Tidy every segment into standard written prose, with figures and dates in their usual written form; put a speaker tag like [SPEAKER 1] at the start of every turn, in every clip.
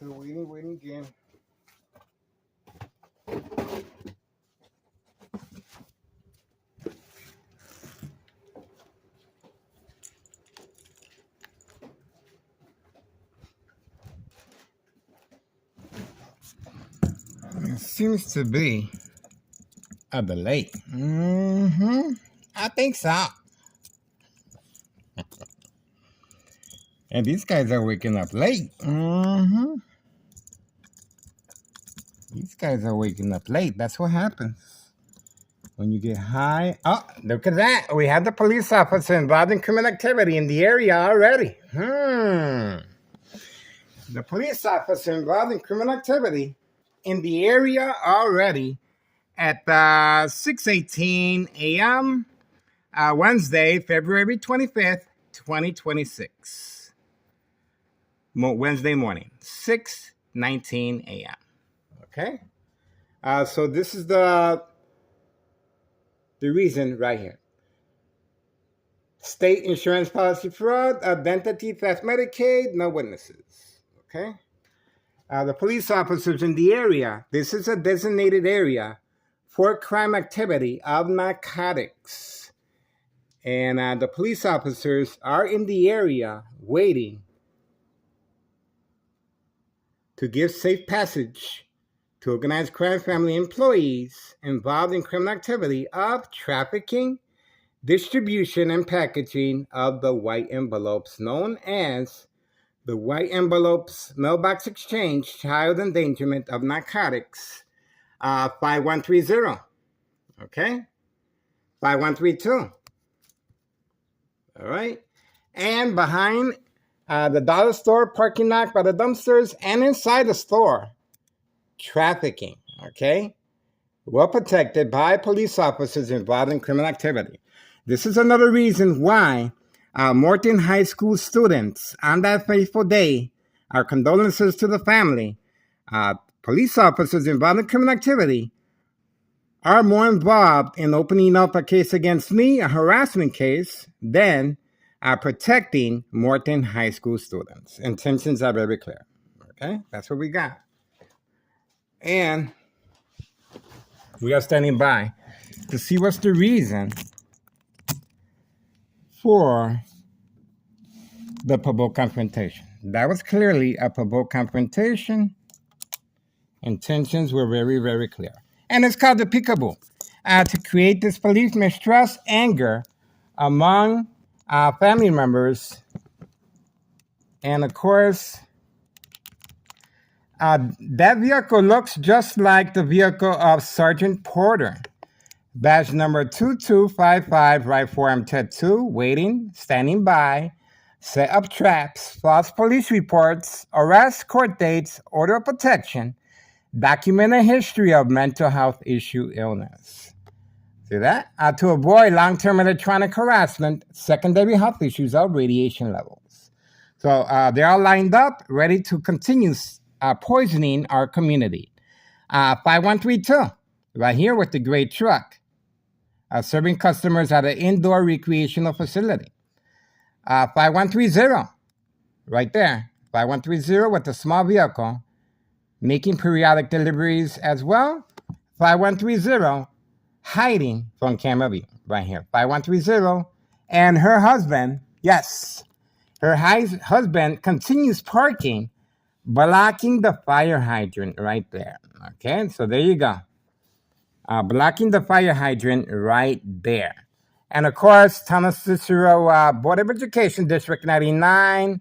[SPEAKER 1] So waiting again. It seems to be a delay. I think so. And these guys are waking up late. These guys are waking up late. That's what happens when you get high. Oh, look at that. We have the police officer involved in criminal activity in the area already. The police officer involved in criminal activity in the area already at 6:18 a.m. Wednesday, February 25th, 2026. Wednesday morning, 6:19 a.m. Okay? So this is the reason right here. State insurance policy fraud, identity theft, Medicaid, no witnesses. Okay? The police officers in the area, this is a designated area for crime activity of narcotics. And the police officers are in the area waiting to give safe passage to organized crime family employees involved in criminal activity of trafficking, distribution, and packaging of the white envelopes known as the White Envelopes Mailbox Exchange Child Endangerment of Narcotics 5130. Okay? 5132. All right? And behind the dollar store parking lot by the dumpsters and inside the store, trafficking, okay? Well protected by police officers involved in criminal activity. This is another reason why Morton High School students on that fateful day, our condolences to the family, police officers involved in criminal activity are more involved in opening up a case against me, a harassment case, than protecting Morton High School students. Intentions are very clear. Okay, that's what we got. And we are standing by to see what's the reason for the provoked confrontation. That was clearly a provoked confrontation. Intentions were very, very clear. And it's called the peekaboo, to create disbelief, mistrust, anger among family members. And of course, that vehicle looks just like the vehicle of Sergeant Porter. Badge number 2255, right form Ted 2, waiting, standing by, set up traps, false police reports, arrest, court dates, order of protection, document a history of mental health issue illness. See that? To avoid long-term electronic harassment, secondary health issues of radiation levels. So they're all lined up, ready to continue poisoning our community. 5132, right here with the gray truck, serving customers at an indoor recreational facility. 5130, right there, 5130 with the small vehicle, making periodic deliveries as well. 5130, hiding from camera view, right here. 5130, and her husband, yes, her husband continues parking, blocking the fire hydrant right there. Okay, so there you go. Blocking the fire hydrant right there. And of course, Town of Cicero Board of Education District 99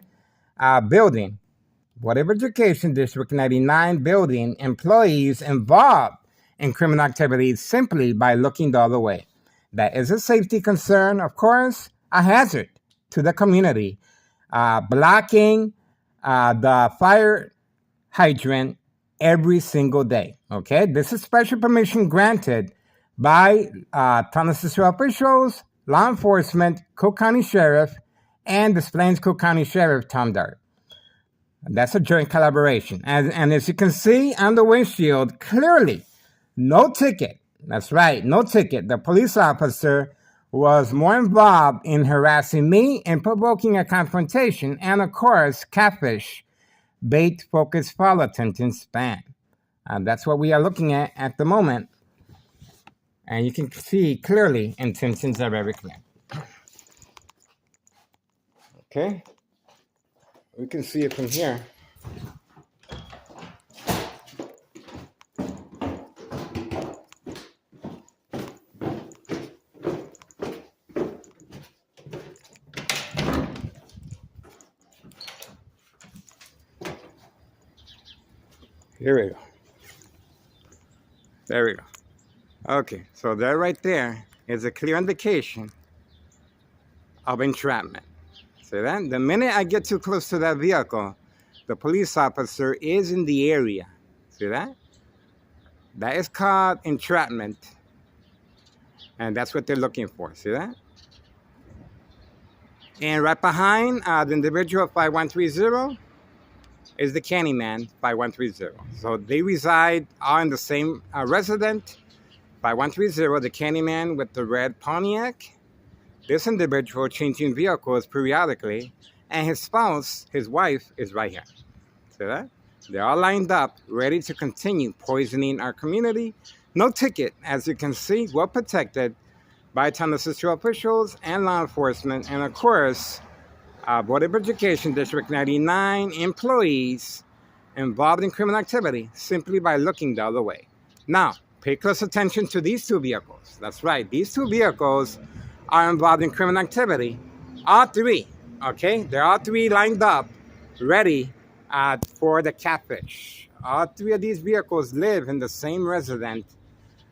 [SPEAKER 1] building, Board of Education District 99 building employees involved in criminal activities simply by looking the other way. That is a safety concern, of course, a hazard to the community. Blocking the fire hydrant every single day. Okay, this is special permission granted by Town of Cicero officials, law enforcement, Cook County Sheriff, and Des Plaines Cook County Sheriff Tom Dart. That's a joint collaboration. And as you can see on the windshield, clearly, no ticket. That's right, no ticket. The police officer was more involved in harassing me and provoking a confrontation and, of course, catfish bait, focus, follow, attention span. That's what we are looking at the moment. And you can see clearly intentions are very clear. Okay? We can see it from here. Here we go. There we go. Okay, so that right there is a clear indication of entrapment. See that? The minute I get too close to that vehicle, the police officer is in the area. See that? That is called entrapment. And that's what they're looking for. See that? And right behind the individual 5130 is the Candyman 5130. So they reside all in the same resident. 5130, the Candyman with the red Pontiac. This individual changing vehicles periodically, and his spouse, his wife, is right here. See that? They're all lined up, ready to continue poisoning our community. No ticket, as you can see, well protected by town assistant officials and law enforcement, and of course, Board of Education District 99 employees involved in criminal activity simply by looking the other way. Now, pay close attention to these two vehicles. That's right, these two vehicles are involved in criminal activity. All three, okay? They're all three lined up, ready for the catfish. All three of these vehicles live in the same resident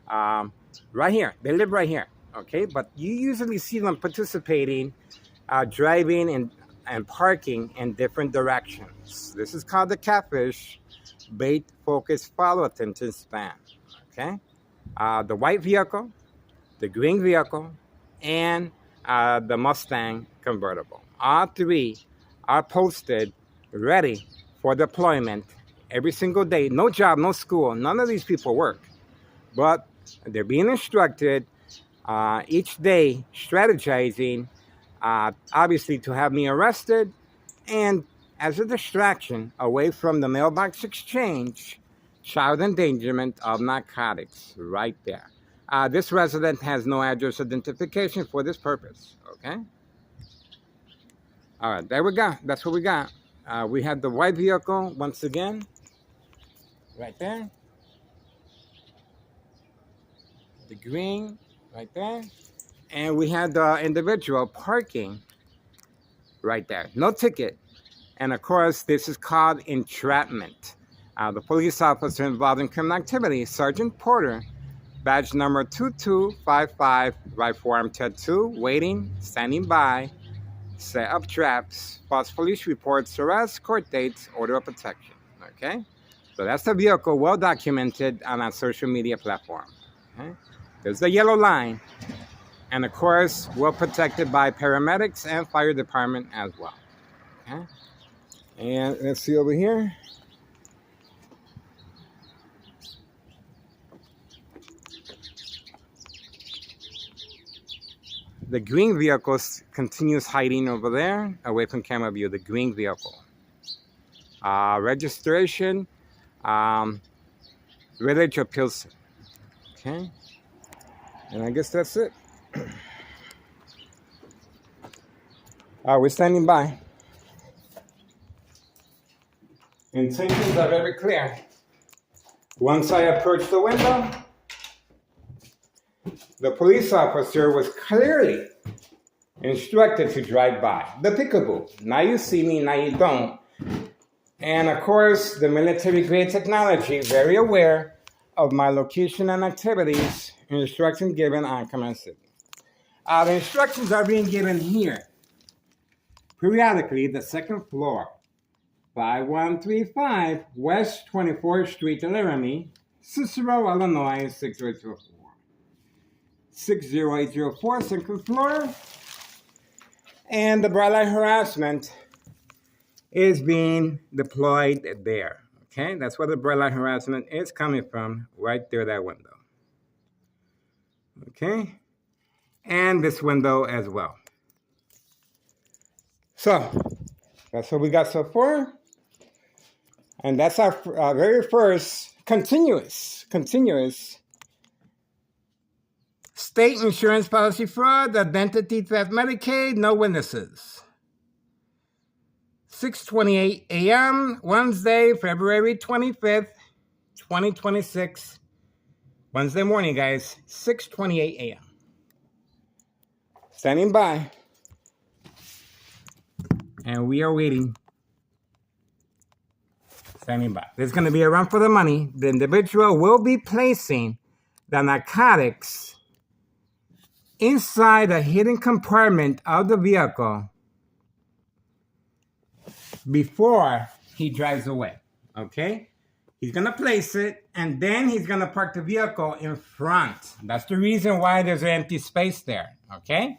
[SPEAKER 1] right here. They live right here, okay? But you usually see them participating, driving and parking in different directions. This is called the catfish, bait, focus, follow, attention span, okay? The white vehicle, the green vehicle, and the Mustang convertible. All three are posted, ready for deployment every single day. No job, no school. None of these people work. But they're being instructed each day, strategizing, obviously to have me arrested, and as a distraction away from the mailbox exchange, child endangerment of narcotics right there. This resident has no address identification for this purpose, okay? All right, there we go. That's what we got. We have the white vehicle, once again, right there. The green, right there. And we had the individual parking right there. No ticket. And of course, this is called entrapment. The police officer involved in criminal activity, Sergeant Porter, badge number 2255, right forearm tattoo, waiting, standing by, set up traps, false police reports, arrest, court dates, order of protection. Okay? So that's the vehicle, well documented on our social media platform. Okay? There's the yellow line. And of course, well protected by paramedics and fire department as well. Okay? And let's see over here. The green vehicle continues hiding over there, away from camera view, the green vehicle. Registration, Village of Pilsen. Okay, and I guess that's it. We're standing by. Intentions are very clear. Once I approached the window, the police officer was clearly instructed to drive by. The peekaboo. Now you see me, now you don't. And of course, the military-grade technology, very aware of my location and activities, instructions given on command signal. The instructions are being given here. Periodically, the second floor, 5135 West 24th Street, Laramie, Cicero, Illinois, 60804. 60804, second floor. And the bright light harassment is being deployed there. Okay, that's where the bright light harassment is coming from, right there, that window. Okay, and this window as well. So, that's what we got so far. And that's our very first continuous state insurance policy fraud, identity theft, Medicaid, no witnesses. 6:28 a.m. Wednesday, February 25th, 2026. Wednesday morning, guys. 6:28 a.m. Standing by. And we are waiting. Standing by. There's going to be a run for the money. The individual will be placing the narcotics inside a hidden compartment of the vehicle before he drives away. Okay? He's going to place it, and then he's going to park the vehicle in front. That's the reason why there's an empty space there. Okay?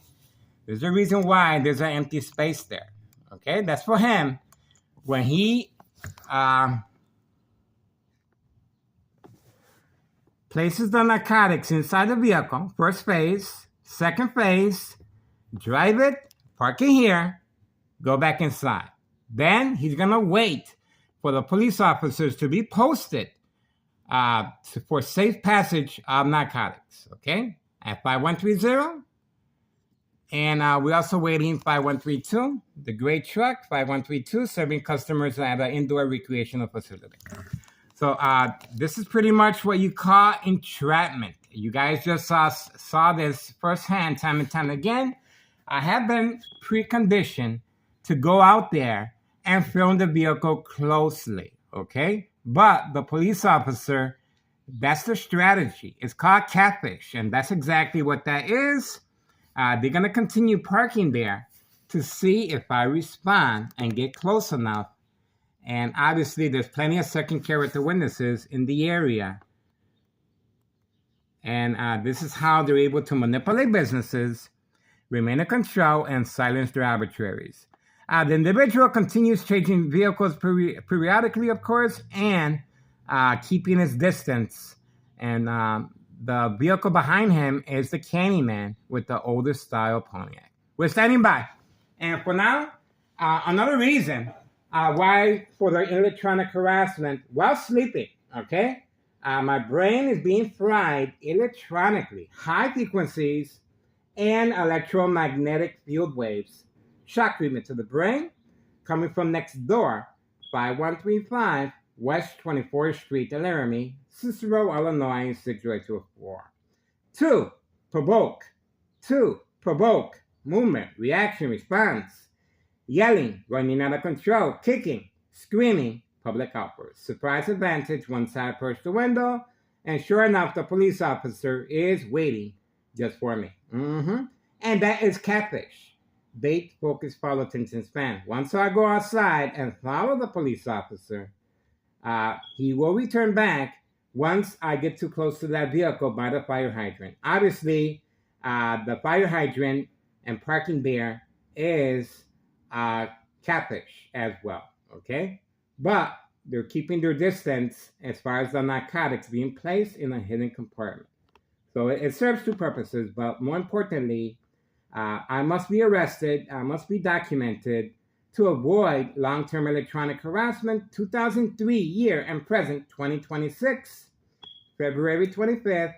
[SPEAKER 1] There's a reason why there's an empty space there. Okay? That's for him. When he places the narcotics inside the vehicle, first phase, second phase, drive it, park it here, go back inside. Then he's going to wait for the police officers to be posted for safe passage of narcotics, okay, at 5130. And we're also waiting 5132, the gray truck, 5132, serving customers at an indoor recreational facility. So this is pretty much what you call entrapment. You guys just saw this firsthand time and time again. I have been preconditioned to go out there and film the vehicle closely, okay? But the police officer, that's the strategy. It's called catfish, and that's exactly what that is. They're going to continue parking there to see if I respond and get close enough. And obviously, there's plenty of second character witnesses in the area. And this is how they're able to manipulate businesses, remain in control, and silence their arbitraries. The individual continues changing vehicles periodically, of course, and keeping his distance. And the vehicle behind him is the Candyman with the older style Pontiac. We're standing by. And for now, another reason why for the electronic harassment while sleeping, okay? My brain is being fried electronically. High frequencies and electromagnetic field waves. Shock treatment to the brain coming from next door, 5135 West 24th Street, Laramie, Cicero, Illinois, 60204. 2. Provoke. Movement, reaction, response. Yelling, running out of control, kicking, screaming, public outbursts. Surprise advantage, one side approach the window, and sure enough, the police officer is waiting just for me. And that is catfish. Bait, focus, follow, attention span. Once I go outside and follow the police officer, he will return back once I get too close to that vehicle by the fire hydrant. Obviously, the fire hydrant and parking there is catfish as well, okay? But they're keeping their distance as far as the narcotics being placed in a hidden compartment. So it serves two purposes, but more importantly, I must be arrested, I must be documented to avoid long-term electronic harassment, 2003 year and present, 2026, February 25th,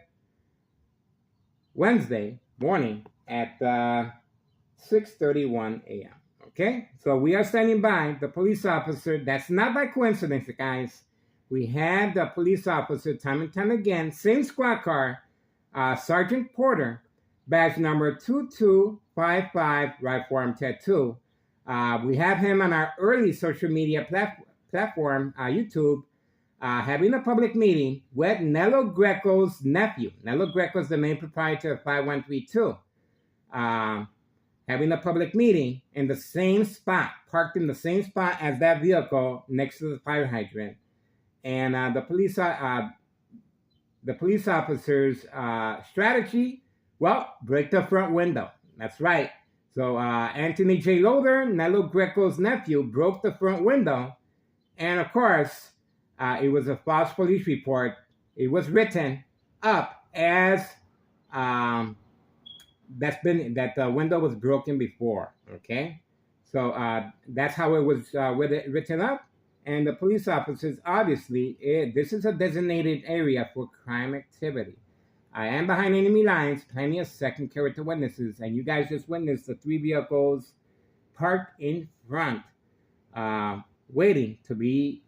[SPEAKER 1] Wednesday morning at 6:31 a.m. Okay? So we are standing by the police officer. That's not by coincidence, guys. We have the police officer time and time again, same squad car, Sergeant Porter, badge number 2255, right forearm tattoo. We have him on our early social media platform, YouTube, having a public meeting with Nello Greco's nephew. Nello Greco is the main proprietor of 5132. Having a public meeting in the same spot, parked in the same spot as that vehicle next to the fire hydrant. And the police officer's strategy, well, break the front window. That's right. So Anthony J. Loader, Nello Greco's nephew, broke the front window. And of course, it was a false police report. It was written up as that the window was broken before. Okay, so that's how it was written up. And the police officers, obviously, this is a designated area for crime activity. I am behind enemy lines, plenty of second character witnesses, and you guys just witnessed the 3 vehicles parked in front, waiting to be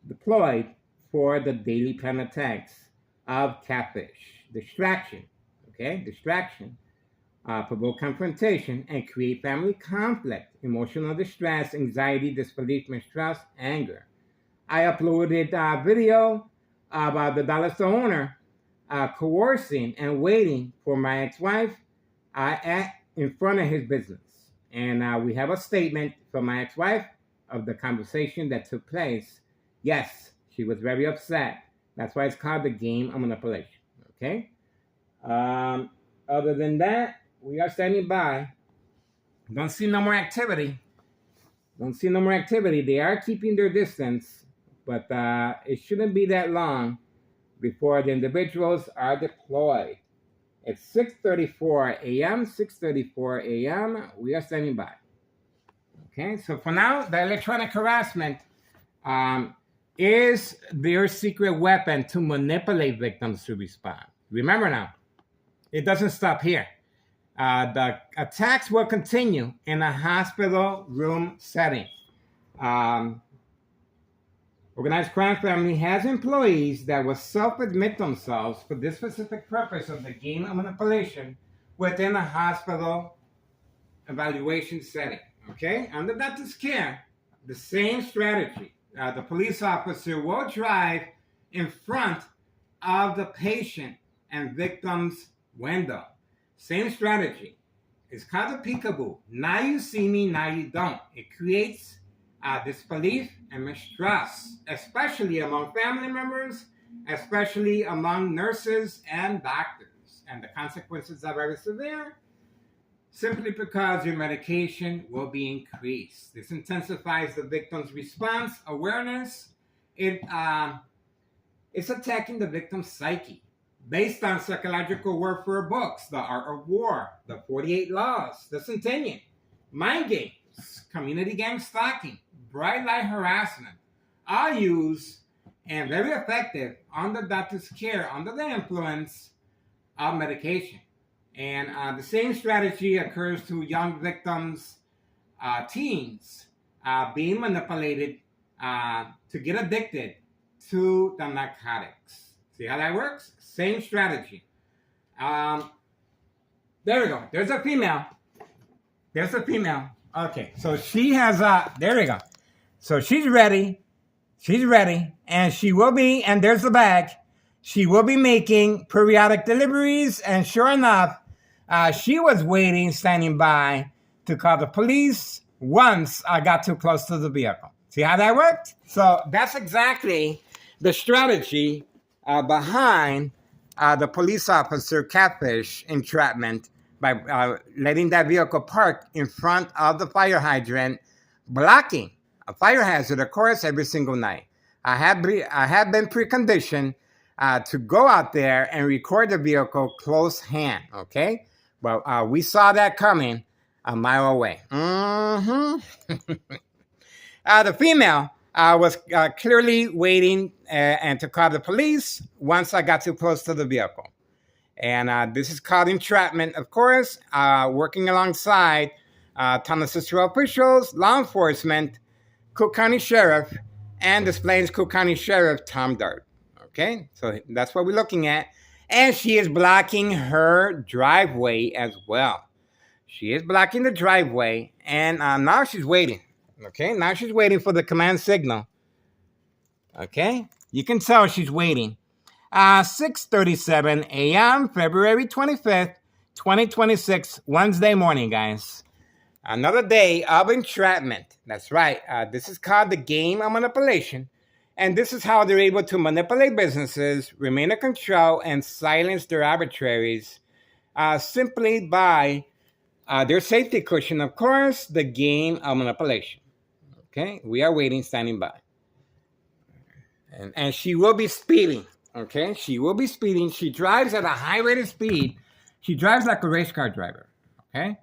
[SPEAKER 1] deployed for the daily plan attacks of catfish. Distraction, okay? Distraction, provoke confrontation, and create family conflict, emotional distress, anxiety, disbelief, mistrust, anger. I uploaded a video about the dollar store owner coercing and waiting for my ex-wife in front of his business. And we have a statement from my ex-wife of the conversation that took place. Yes, she was very upset. That's why it's called the game of manipulation. Okay? Other than that, we are standing by. Don't see no more activity. Don't see no more activity. They are keeping their distance, but it shouldn't be that long before the individuals are deployed. It's 6:34 a.m. 6:34 a.m. We are standing by. Okay, so for now, the electronic harassment is their secret weapon to manipulate victims to respond. Remember now, it doesn't stop here. The attacks will continue in a hospital room setting. Organized crime family has employees that will self-admit themselves for this specific purpose of the game of manipulation within a hospital evaluation setting. Okay? Under doctor's care, the same strategy. The police officer will drive in front of the patient and victim's window. Same strategy. It's called a peekaboo. Now you see me, now you don't. It creates disbelief and mistrust, especially among family members, especially among nurses and doctors. And the consequences are very severe, simply because your medication will be increased. This intensifies the victim's response, awareness. It's attacking the victim's psyche. Based on psychological warfare books, The Art of War, The 48 Laws, The Centennial, mind games, community gang stalking, bright light harassment, are used and very effective under doctor's care under the influence of medication. And the same strategy occurs to young victims, teens, being manipulated to get addicted to the narcotics. See how that works? Same strategy. There we go. There's a female. There's a female. Okay, so she has there we go. So she's ready. She's ready. And she will be, and there's the bag. She will be making periodic deliveries. And sure enough, she was waiting, standing by to call the police once I got too close to the vehicle. See how that worked? So that's exactly the strategy behind the police officer catfish entrapment by letting that vehicle park in front of the fire hydrant, blocking a fire hazard, of course, every single night. I have been preconditioned to go out there and record the vehicle close hand, okay? Well, we saw that coming a mile away. The female was clearly waiting and to call the police once I got too close to the vehicle. And this is called entrapment, of course, working alongside Town Cicero officials, law enforcement, Cook County Sheriff, and Des Plaines Cook County Sheriff Tom Dart. Okay, so that's what we're looking at. And she is blocking her driveway as well. She is blocking the driveway, and now she's waiting. Okay, now she's waiting for the command signal. Okay, you can tell she's waiting. 6:37 a.m., February 25th, 2026, Wednesday morning, guys. Another day of entrapment. That's right. This is called the game of manipulation. And this is how they're able to manipulate businesses, remain in control, and silence their arbitraries simply by their safety cushion, of course, the game of manipulation. Okay, we are waiting, standing by. And she will be speeding. Okay, she will be speeding. She drives at a high rate of speed. She drives like a race car driver. Okay,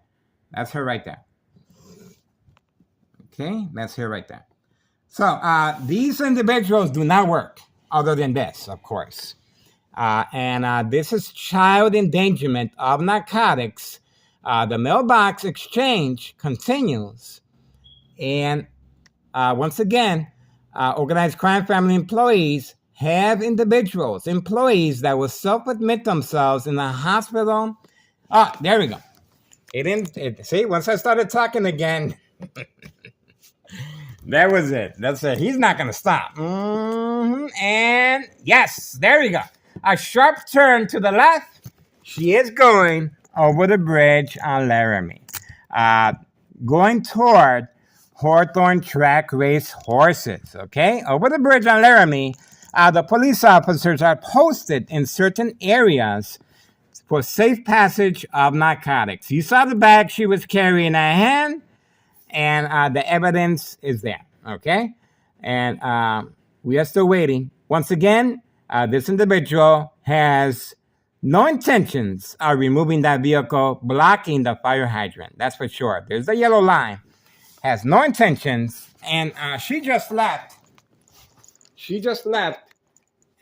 [SPEAKER 1] that's her right there. Okay, that's her right there. So these individuals do not work other than this, of course. And this is child endangerment of narcotics. The mailbox exchange continues. And once again, organized crime family employees have employees that will self-admit themselves in the hospital. Oh, there we go. See, once I started talking again, that was it. That's it. He's not going to stop. And yes, there we go. A sharp turn to the left. She is going over the bridge on Laramie. Going toward Hawthorne Track Race Horses. Okay? Over the bridge on Laramie, the police officers are posted in certain areas for safe passage of narcotics. You saw the bag she was carrying in her hand, and the evidence is there, okay? And we are still waiting. Once again, this individual has no intentions of removing that vehicle, blocking the fire hydrant. That's for sure. There's the yellow line. Has no intentions, and she just left. She just left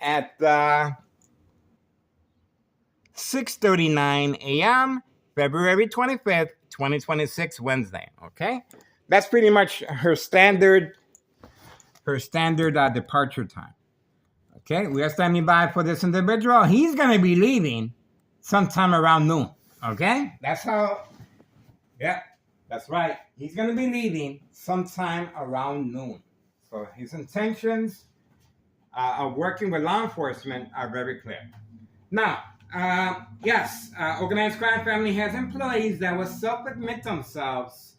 [SPEAKER 1] at 6:39 a.m., February 25th, 2026, Wednesday, okay? That's pretty much her standard departure time. Okay, we are standing by for this individual. He's going to be leaving sometime around noon, okay? That's how, yeah, that's right. He's going to be leaving sometime around noon. So his intentions of working with law enforcement are very clear. Now, yes, organized crime family has employees that will self-admit themselves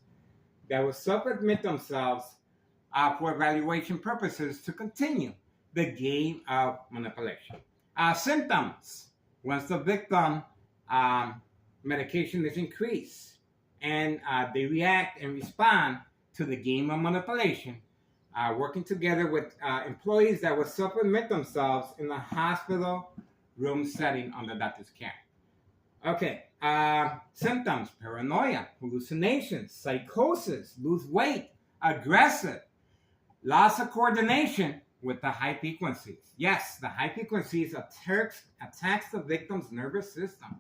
[SPEAKER 1] for evaluation purposes to continue the game of manipulation. Symptoms: once the victim medication is increased and they react and respond to the game of manipulation, working together with employees that will self-admit themselves in the hospital room setting under doctor's care. Okay, symptoms: paranoia, hallucinations, psychosis, lose weight, aggressive, loss of coordination with the high frequencies. Yes, the high frequencies attacks the victim's nervous system.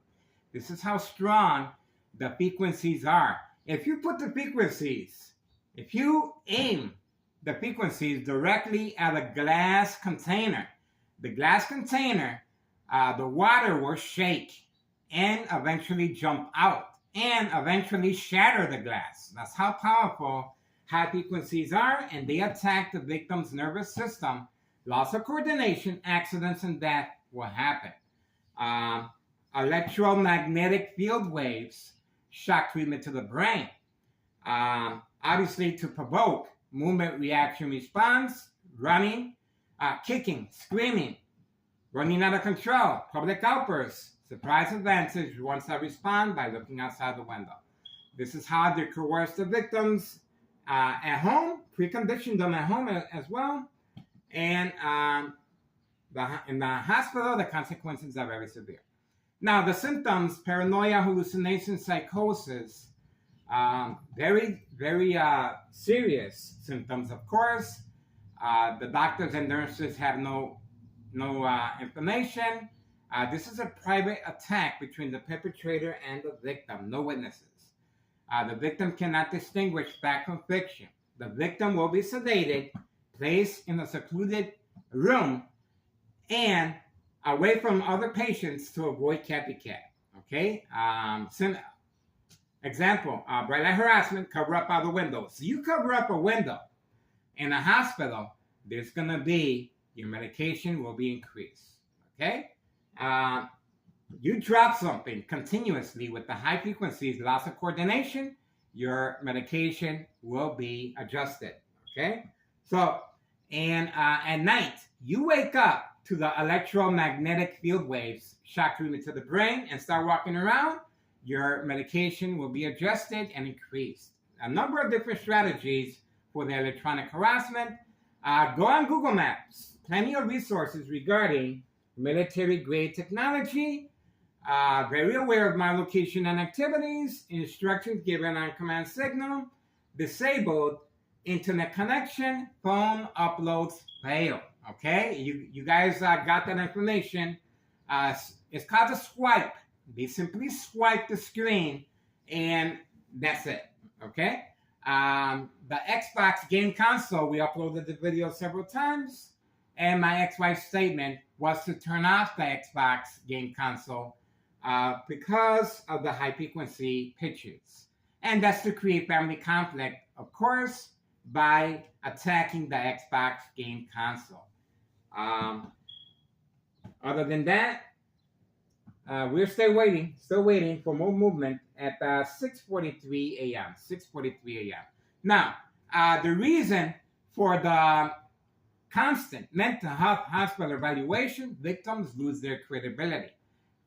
[SPEAKER 1] This is how strong the frequencies are. If you aim the frequencies directly at a glass container, the water will shake and eventually jump out and eventually shatter the glass. That's how powerful high frequencies are, and they attack the victim's nervous system. Loss of coordination, accidents, and death will happen. Electromagnetic field waves, shock treatment to the brain. Obviously, to provoke movement, reaction, response, running, kicking, screaming, running out of control, public outbursts, surprise advantage once I respond by looking outside the window. This is how they coerce the victims at home, precondition them at home as well. And in the hospital, the consequences are very severe. Now, the symptoms: paranoia, hallucinations, psychosis, very, very serious symptoms, of course. The doctors and nurses have no information. This is a private attack between the perpetrator and the victim, no witnesses. The victim cannot distinguish fact from fiction. The victim will be sedated, placed in a secluded room, and away from other patients to avoid copycat. Okay? Example, bright light harassment, cover up other windows. So you cover up a window in a hospital, there's going to be, your medication will be increased. Okay? You drop something continuously with the high frequencies, loss of coordination, your medication will be adjusted. Okay? So, and at night, you wake up to the electromagnetic field waves, shock treatment to the brain, and start walking around, your medication will be adjusted and increased. A number of different strategies for the electronic harassment. Go on Google Maps. Plenty of resources regarding military-grade technology. Very aware of my location and activities. Instructions given on command signal. Disabled internet connection, phone uploads fail. Okay, you guys got that information. It's called a swipe. They simply swipe the screen, and that's it. Okay. The Xbox game console, we uploaded the video several times, and my ex-wife's statement was to turn off the Xbox game console because of the high frequency pictures. And that's to create family conflict, of course, by attacking the Xbox game console. Other than that, we're still waiting for more movement at 6:43 a.m. 6:43 a.m. Now, the reason for the constant mental health hospital evaluation, victims lose their credibility.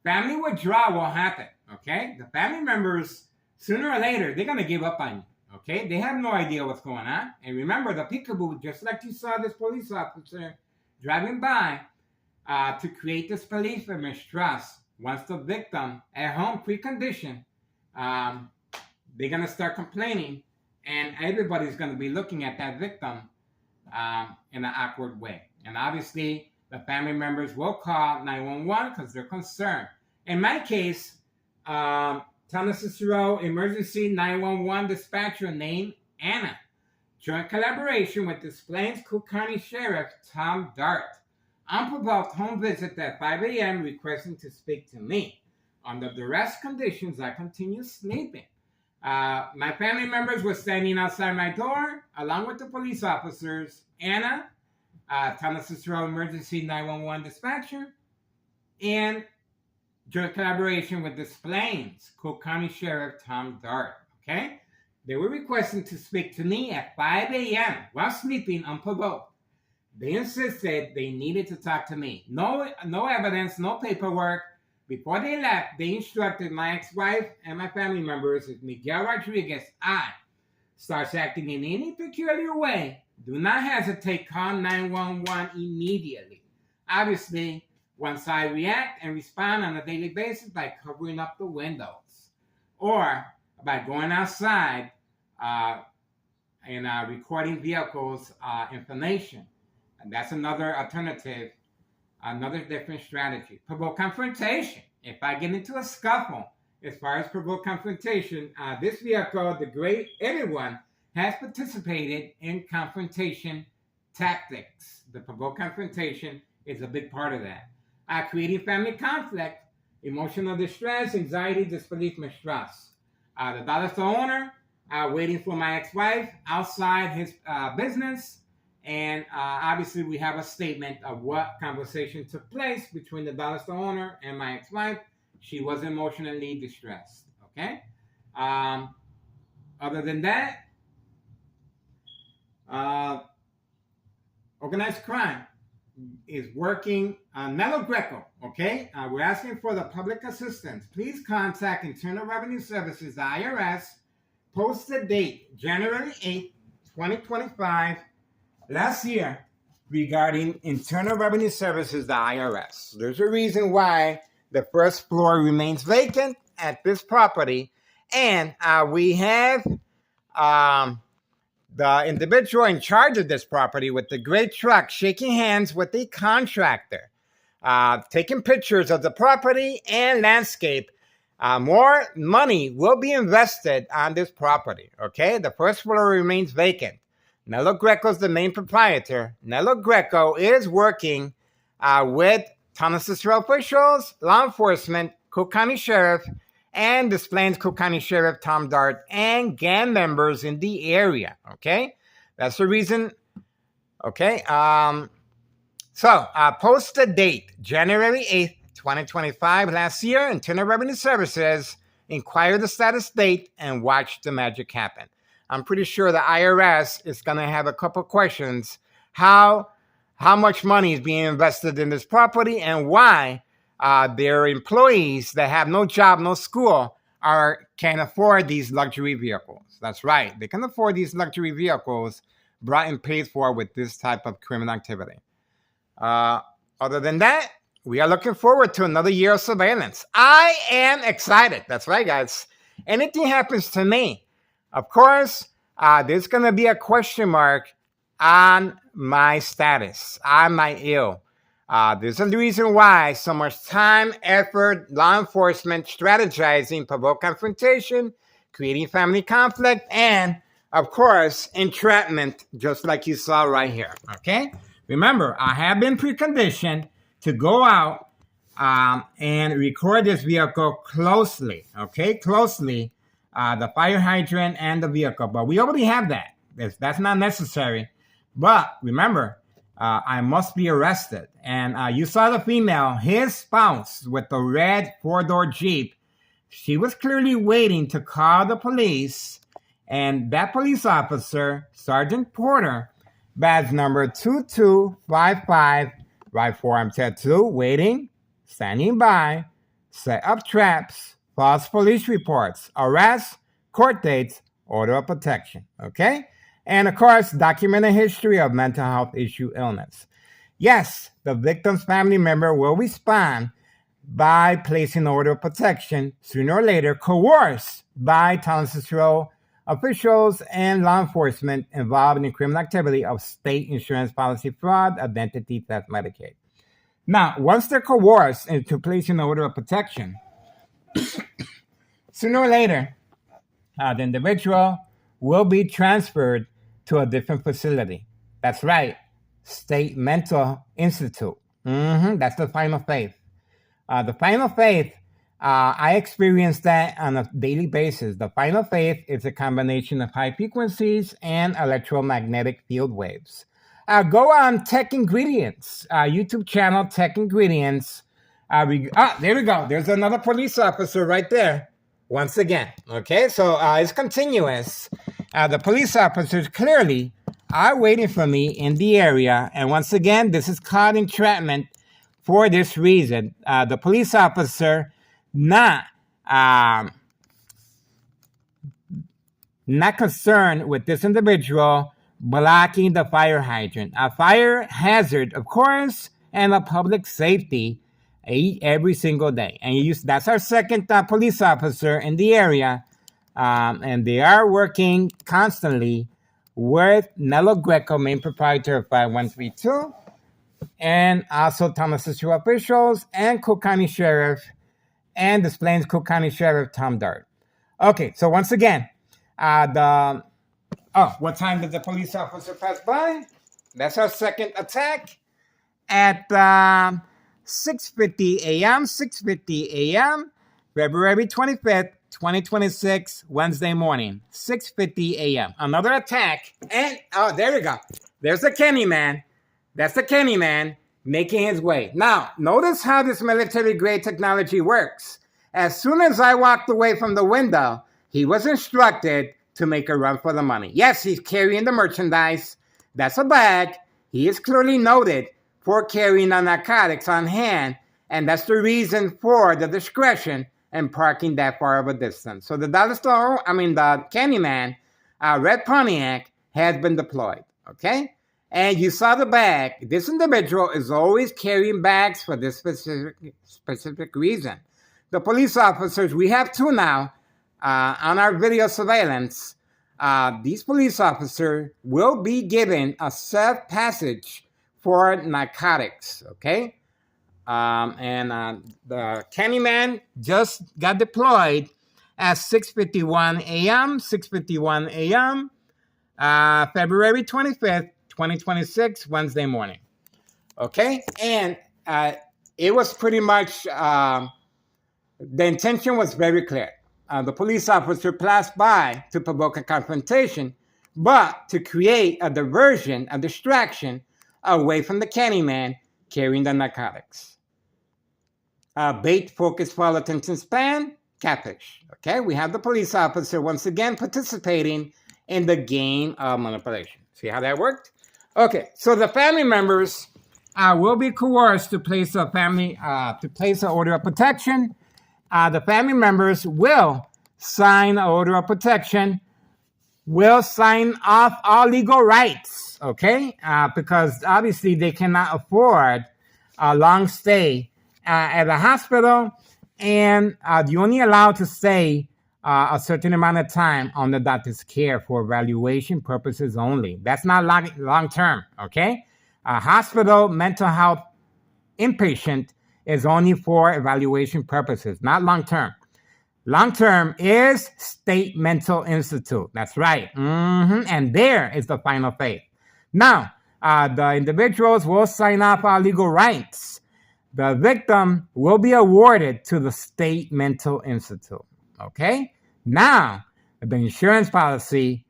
[SPEAKER 1] Family withdrawal will happen, okay? The family members, sooner or later, they're going to give up on you, okay? They have no idea what's going on. And remember, the peekaboo, just like you saw this police officer driving by to create this belief of mistrust. Once the victim at home preconditioned, they're going to start complaining, and everybody's going to be looking at that victim in an awkward way. And obviously, the family members will call 911 because they're concerned. In my case, Town of Cicero Emergency 911 dispatcher named Anna, joint collaboration with Des Plaines Cook County Sheriff Tom Dart. Unprovoked home visit at 5 a.m. requesting to speak to me. Under duress conditions, I continue sleeping. My family members were standing outside my door, along with the police officers, Anna, Town of Cicero Emergency 911 dispatcher, and joint collaboration with Des Plaines Cook County Sheriff Tom Dart. Okay? They were requesting to speak to me at 5 a.m. while sleeping unprovoked. They insisted they needed to talk to me. No evidence, no paperwork. Before they left, they instructed my ex-wife and my family members, if Miguel Rodriguez, starts acting in any peculiar way, do not hesitate, call 911 immediately. Obviously, once I react and respond on a daily basis by covering up the windows or by going outside and recording vehicles' information. And that's another alternative, another different strategy. Provoke confrontation. If I get into a scuffle, as far as provoke confrontation, this vehicle, the great everyone, has participated in confrontation tactics. The provoke confrontation is a big part of that. Creating family conflict, emotional distress, anxiety, disbelief, mistrust. The dollar store owner waiting for my ex-wife outside his business. And obviously, we have a statement of what conversation took place between the dollar store owner and my ex-wife. She was emotionally distressed. Okay. Other than that, organized crime is working on Nello Greco. Okay. We're asking for the public assistance. Please contact Internal Revenue Services, the IRS. Post the date, January 8th, 2025. Last year, regarding Internal Revenue Services, the IRS. There's a reason why the first floor remains vacant at this property. And we have the individual in charge of this property with the gray truck shaking hands with the contractor, taking pictures of the property and landscape. More money will be invested on this property. Okay, the first floor remains vacant. Nello Greco is the main proprietor. Nello Greco is working with Town of Cicero officials, law enforcement, Cook County Sheriff, and Des Plaines Cook County Sheriff Tom Dart, and gang members in the area. Okay, that's the reason. Okay, so post the date, January 8th, 2025. Last year, Internal Revenue Services inquire the status date and watch the magic happen. I'm pretty sure the IRS is going to have a couple questions. How much money is being invested in this property, and why their employees that have no job, no school, can afford these luxury vehicles. That's right. They can afford these luxury vehicles brought and paid for with this type of criminal activity. Other than that, we are looking forward to another year of surveillance. I am excited. That's right, guys. Anything happens to me, of course, there's going to be a question mark on my status, on my ill. There's a reason why so much time, effort, law enforcement, strategizing, provoke confrontation, creating family conflict, and, of course, entrapment, just like you saw right here, okay? Remember, I have been preconditioned to go out and record this vehicle closely, okay? Closely, the fire hydrant and the vehicle. But we already have that. That's not necessary. But remember, I must be arrested. And you saw the female, his spouse, with the red four-door Jeep. She was clearly waiting to call the police. And that police officer, Sergeant Porter, badge number 2255, right forearm tattoo, waiting, standing by, set up traps, false police reports, arrests, court dates, order of protection, okay? And of course, documented history of mental health issue illness. Yes, the victim's family member will respond by placing order of protection, sooner or later coerced by Township Cicero officials and law enforcement involved in criminal activity of state insurance policy fraud, identity theft, Medicaid. Now, once they're coerced into placing an order of protection, sooner or later, the individual will be transferred to a different facility. That's right, State Mental Institute. That's the final faith. The final faith, I experience that on a daily basis. The final faith is a combination of high frequencies and electromagnetic field waves. Go on Tech Ingredients, YouTube channel Tech Ingredients. There we go. There's another police officer right there. Once again, okay? So it's continuous. The police officers clearly are waiting for me in the area. And once again, this is called entrapment for this reason. The police officer not concerned with this individual blocking the fire hydrant. A fire hazard, of course, and a public safety every single day. And that's our second police officer in the area. And they are working constantly with Nello Greco, main proprietor of 5132, and also Thomas Cicero officials and Cook County Sheriff and Des Plaines Cook County Sheriff Tom Dart. Okay, so once again, what time did the police officer pass by? That's our second attack at 6:50 a.m., February 25th, 2026, Wednesday morning, 6:50 a.m. Another attack, and there we go. There's the Kenny man. That's the Kenny man making his way. Now, notice how this military-grade technology works. As soon as I walked away from the window, he was instructed to make a run for the money. Yes, he's carrying the merchandise. That's a bag. He is clearly noted for carrying the narcotics on hand, and that's the reason for the discretion and parking that far of a distance. So the the Candyman, red Pontiac, has been deployed, okay? And you saw the bag. This individual is always carrying bags for this specific reason. The police officers, we have two now, on our video surveillance. These police officers will be given a safe passage for narcotics, okay? The Candyman just got deployed at 6:51 a.m., February 25th, 2026, Wednesday morning. Okay? And it was pretty much, the intention was very clear. The police officer passed by to provoke a confrontation, but to create a diversion, a distraction, away from the Candyman carrying the narcotics. Bait, focus, full attention span, catfish. Okay, we have the police officer once again participating in the game of manipulation. See how that worked? Okay, so the family members will be coerced to place an order of protection. The family members will sign an order of protection, will sign off all legal rights, okay? Because obviously they cannot afford a long stay at a hospital, and you're only allowed to stay a certain amount of time on the doctor's care for evaluation purposes only. That's not long term, okay? A hospital mental health inpatient is only for evaluation purposes, not long term. Long term is State Mental Institute. That's right. And there is the final phase. Now, the individuals will sign off on legal rights. The victim will be awarded to the State Mental Institute. Okay? Now, the insurance policy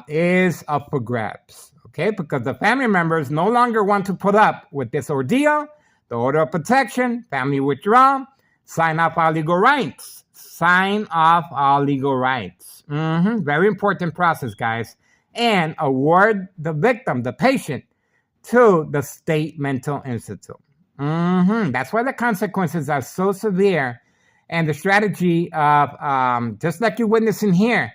[SPEAKER 1] is up for grabs. Okay? Because the family members no longer want to put up with this ordeal. The order of protection, family withdrawal, sign off all legal rights. Sign off all legal rights. Very important process, guys. And award the victim, the patient, to the State Mental Institute. That's why the consequences are so severe. And the strategy of, just like you're witnessing here,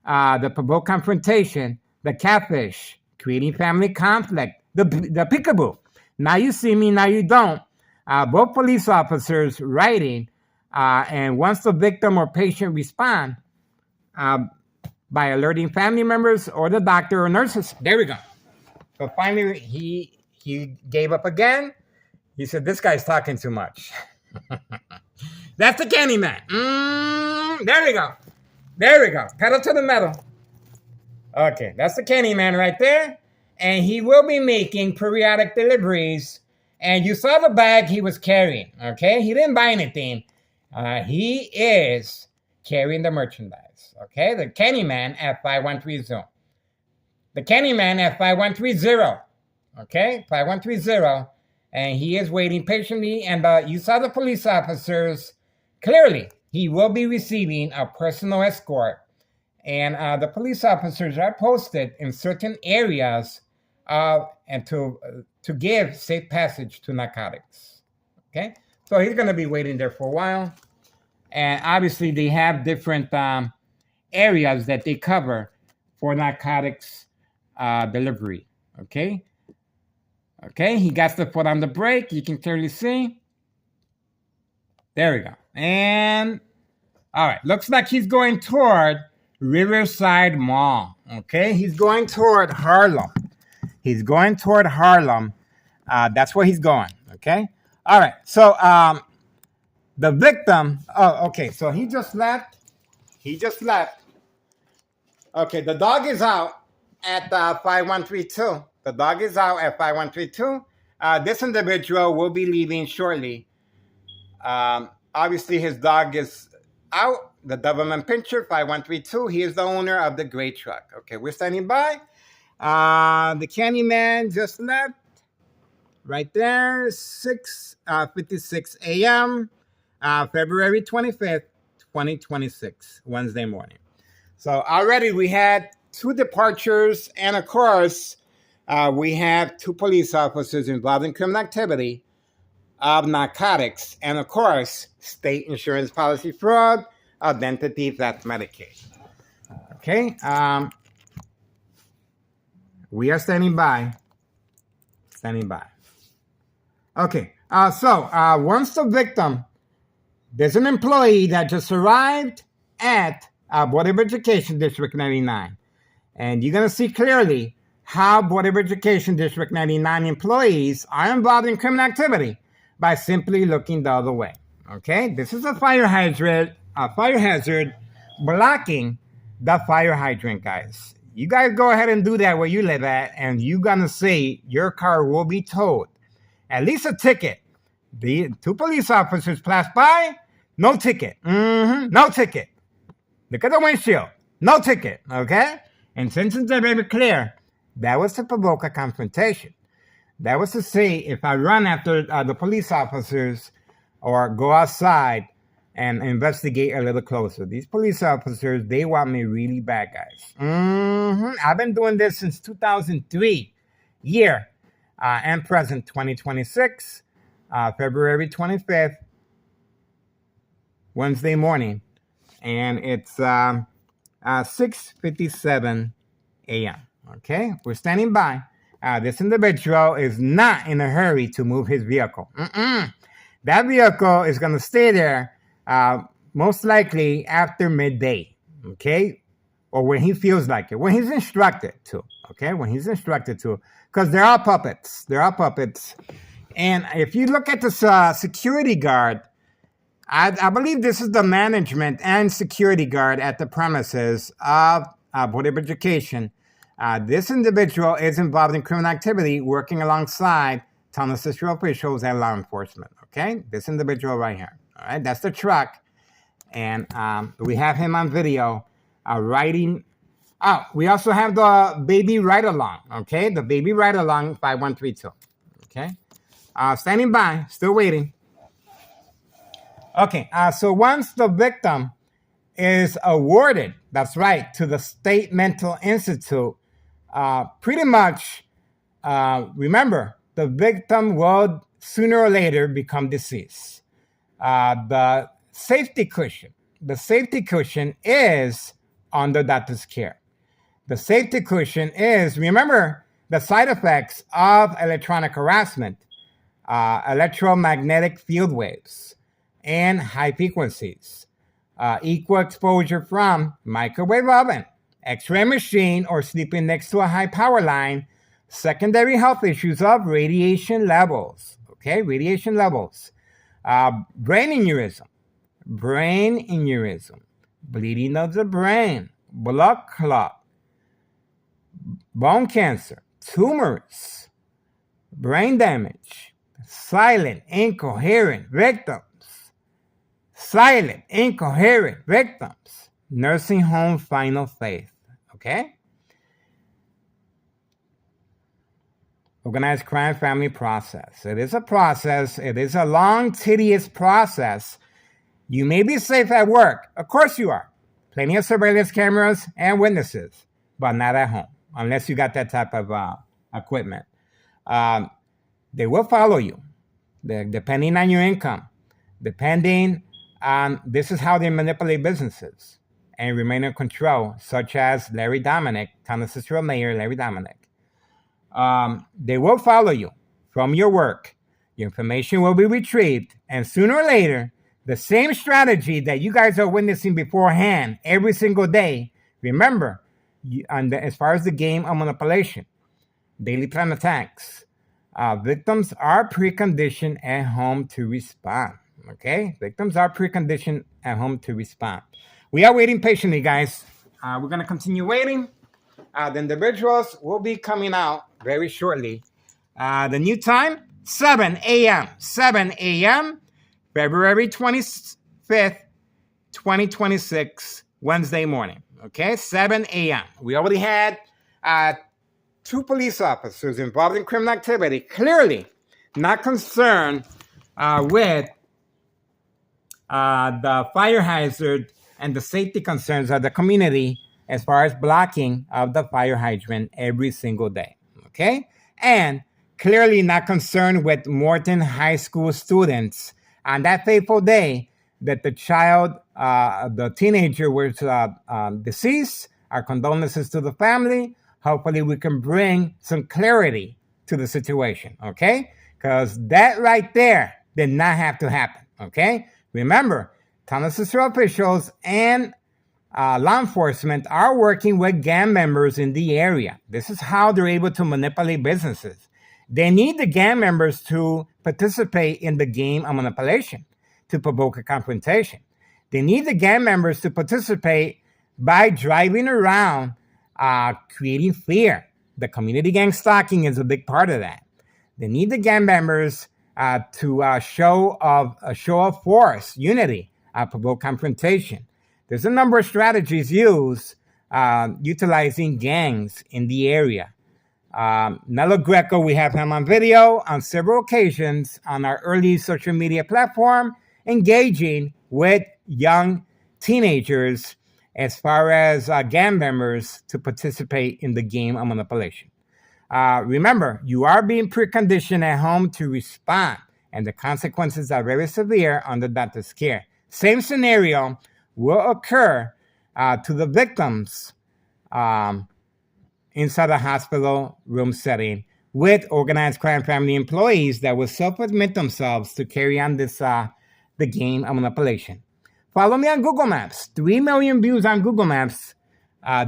[SPEAKER 1] the provoked confrontation, the catfish, creating family conflict, the peekaboo. Now you see me, now you don't. Both police officers writing, and once the victim or patient respond by alerting family members or the doctor or nurses. There we go. So finally, he gave up again. He said, "This guy's talking too much." That's the candy man. There we go. There we go. Pedal to the metal. Okay, that's the candy man right there. And he will be making periodic deliveries. And you saw the bag he was carrying, okay? He didn't buy anything. He is carrying the merchandise, okay? The Candyman at 5130. The Candyman at 5130, okay? 5130. And he is waiting patiently. And you saw the police officers. Clearly, he will be receiving a personal escort. And the police officers are posted in certain areas and to give safe passage to narcotics. Okay, so he's going to be waiting there for a while, and obviously they have different areas that they cover for narcotics delivery. Okay, he got the foot on the brake. You can clearly see. There we go. And all right, looks like he's going toward Riverside Mall. Okay, he's going toward Harlem. He's going toward Harlem. That's where he's going. Okay. All right. So the victim. Oh, okay. So he just left. Okay. The dog is out at 5132. The dog is out at 5132. This individual will be leaving shortly. Obviously, his dog is out. The Doberman Pinscher 5132. He is the owner of the gray truck. Okay. We're standing by. The Candyman just left. Right there, 6:56 a.m., February 25th, 2026, Wednesday morning. So already we had 2 departures, and of course, we have 2 police officers involved in criminal activity of narcotics, and of course, state insurance policy fraud, identity theft, Medicaid. Okay, we are standing by. Okay, so once the victim, there's an employee that just arrived at Board of Education District 99. And you're going to see clearly how Board of Education District 99 employees are involved in criminal activity by simply looking the other way. Okay, this is a fire hazard blocking the fire hydrant, guys. You guys go ahead and do that where you live at, and you're going to see your car will be towed. At least a ticket. The 2 police officers passed by, no ticket. No ticket. Look at the windshield. No ticket, okay? And since it's very clear, that was to provoke a confrontation. That was to say, if I run after the police officers or go outside and investigate a little closer. These police officers, they want me really bad, guys. I've been doing this since 2003, year and present, 2026, February 25th, Wednesday morning. And it's 6:57 a.m. Okay, we're standing by. This individual is not in a hurry to move his vehicle. That vehicle is going to stay there most likely after midday, okay? Or when he feels like it, when he's instructed to, okay? When he's instructed to, because they're all puppets. They're all puppets. And if you look at this security guard, I believe this is the management and security guard at the premises of Board of Education. This individual is involved in criminal activity working alongside town assistant officials and law enforcement, okay? This individual right here, all right? That's the truck. And we have him on video riding. Oh, we also have the baby ride-along, okay? The baby ride-along 5132, okay? Standing by, still waiting. Okay, so once the victim is awarded, that's right, to the State Mental Institute, pretty much, remember, the victim will sooner or later become deceased. The safety cushion is under doctor's care. The safety cushion is, remember, the side effects of electronic harassment, electromagnetic field waves, and high frequencies, equal exposure from microwave oven, x-ray machine, or sleeping next to a high power line, secondary health issues of radiation levels, okay, radiation levels, brain aneurysm, bleeding of the brain, blood clot, bone cancer, tumors, brain damage, silent, incoherent victims, nursing home final phase, okay? Organized crime family process. It is a process. It is a long, tedious process. You may be safe at work. Of course you are. Plenty of surveillance cameras and witnesses, but not at home, unless you got that type of equipment. They will follow you, depending on your income, depending on, this is how they manipulate businesses and remain in control, such as Larry Dominic, Town Assistant Mayor Larry Dominic. They will follow you from your work. Your information will be retrieved, and sooner or later, the same strategy that you guys are witnessing beforehand every single day. Remember, as far as the game of manipulation, daily plan attacks, victims are preconditioned at home to respond. Okay, victims are preconditioned at home to respond. We are waiting patiently, guys. We're going to continue waiting. The individuals will be coming out very shortly. The new time, 7 a.m. 7 a.m. February 25th, 2026, Wednesday morning. Okay, 7 a.m. We already had 2 police officers involved in criminal activity, clearly not concerned with the fire hazard and the safety concerns of the community as far as blocking of the fire hydrant every single day. Okay, and clearly not concerned with Morton High School students on that fateful day that the child, the teenager was deceased. Our condolences to the family. Hopefully we can bring some clarity to the situation, okay? Because that right there did not have to happen, okay? Remember, town assistant officials and law enforcement are working with gang members in the area. This is how they're able to manipulate businesses. They need the gang members to participate in the game of manipulation, to provoke a confrontation. They need the gang members to participate by driving around, creating fear. The community gang stalking is a big part of that. They need the gang members to show of force, unity, provoke confrontation. There's a number of strategies used utilizing gangs in the area. Nello Greco, we have him on video on several occasions on our early social media platform, engaging with young teenagers as far as gang members to participate in the game of manipulation. Remember, you are being preconditioned at home to respond, and the consequences are very severe under doctor's care. Same scenario will occur to the victims inside a hospital room setting with organized crime family employees that will self-admit themselves to carry on this the game of manipulation. Follow me on Google Maps. 3 million views on Google Maps.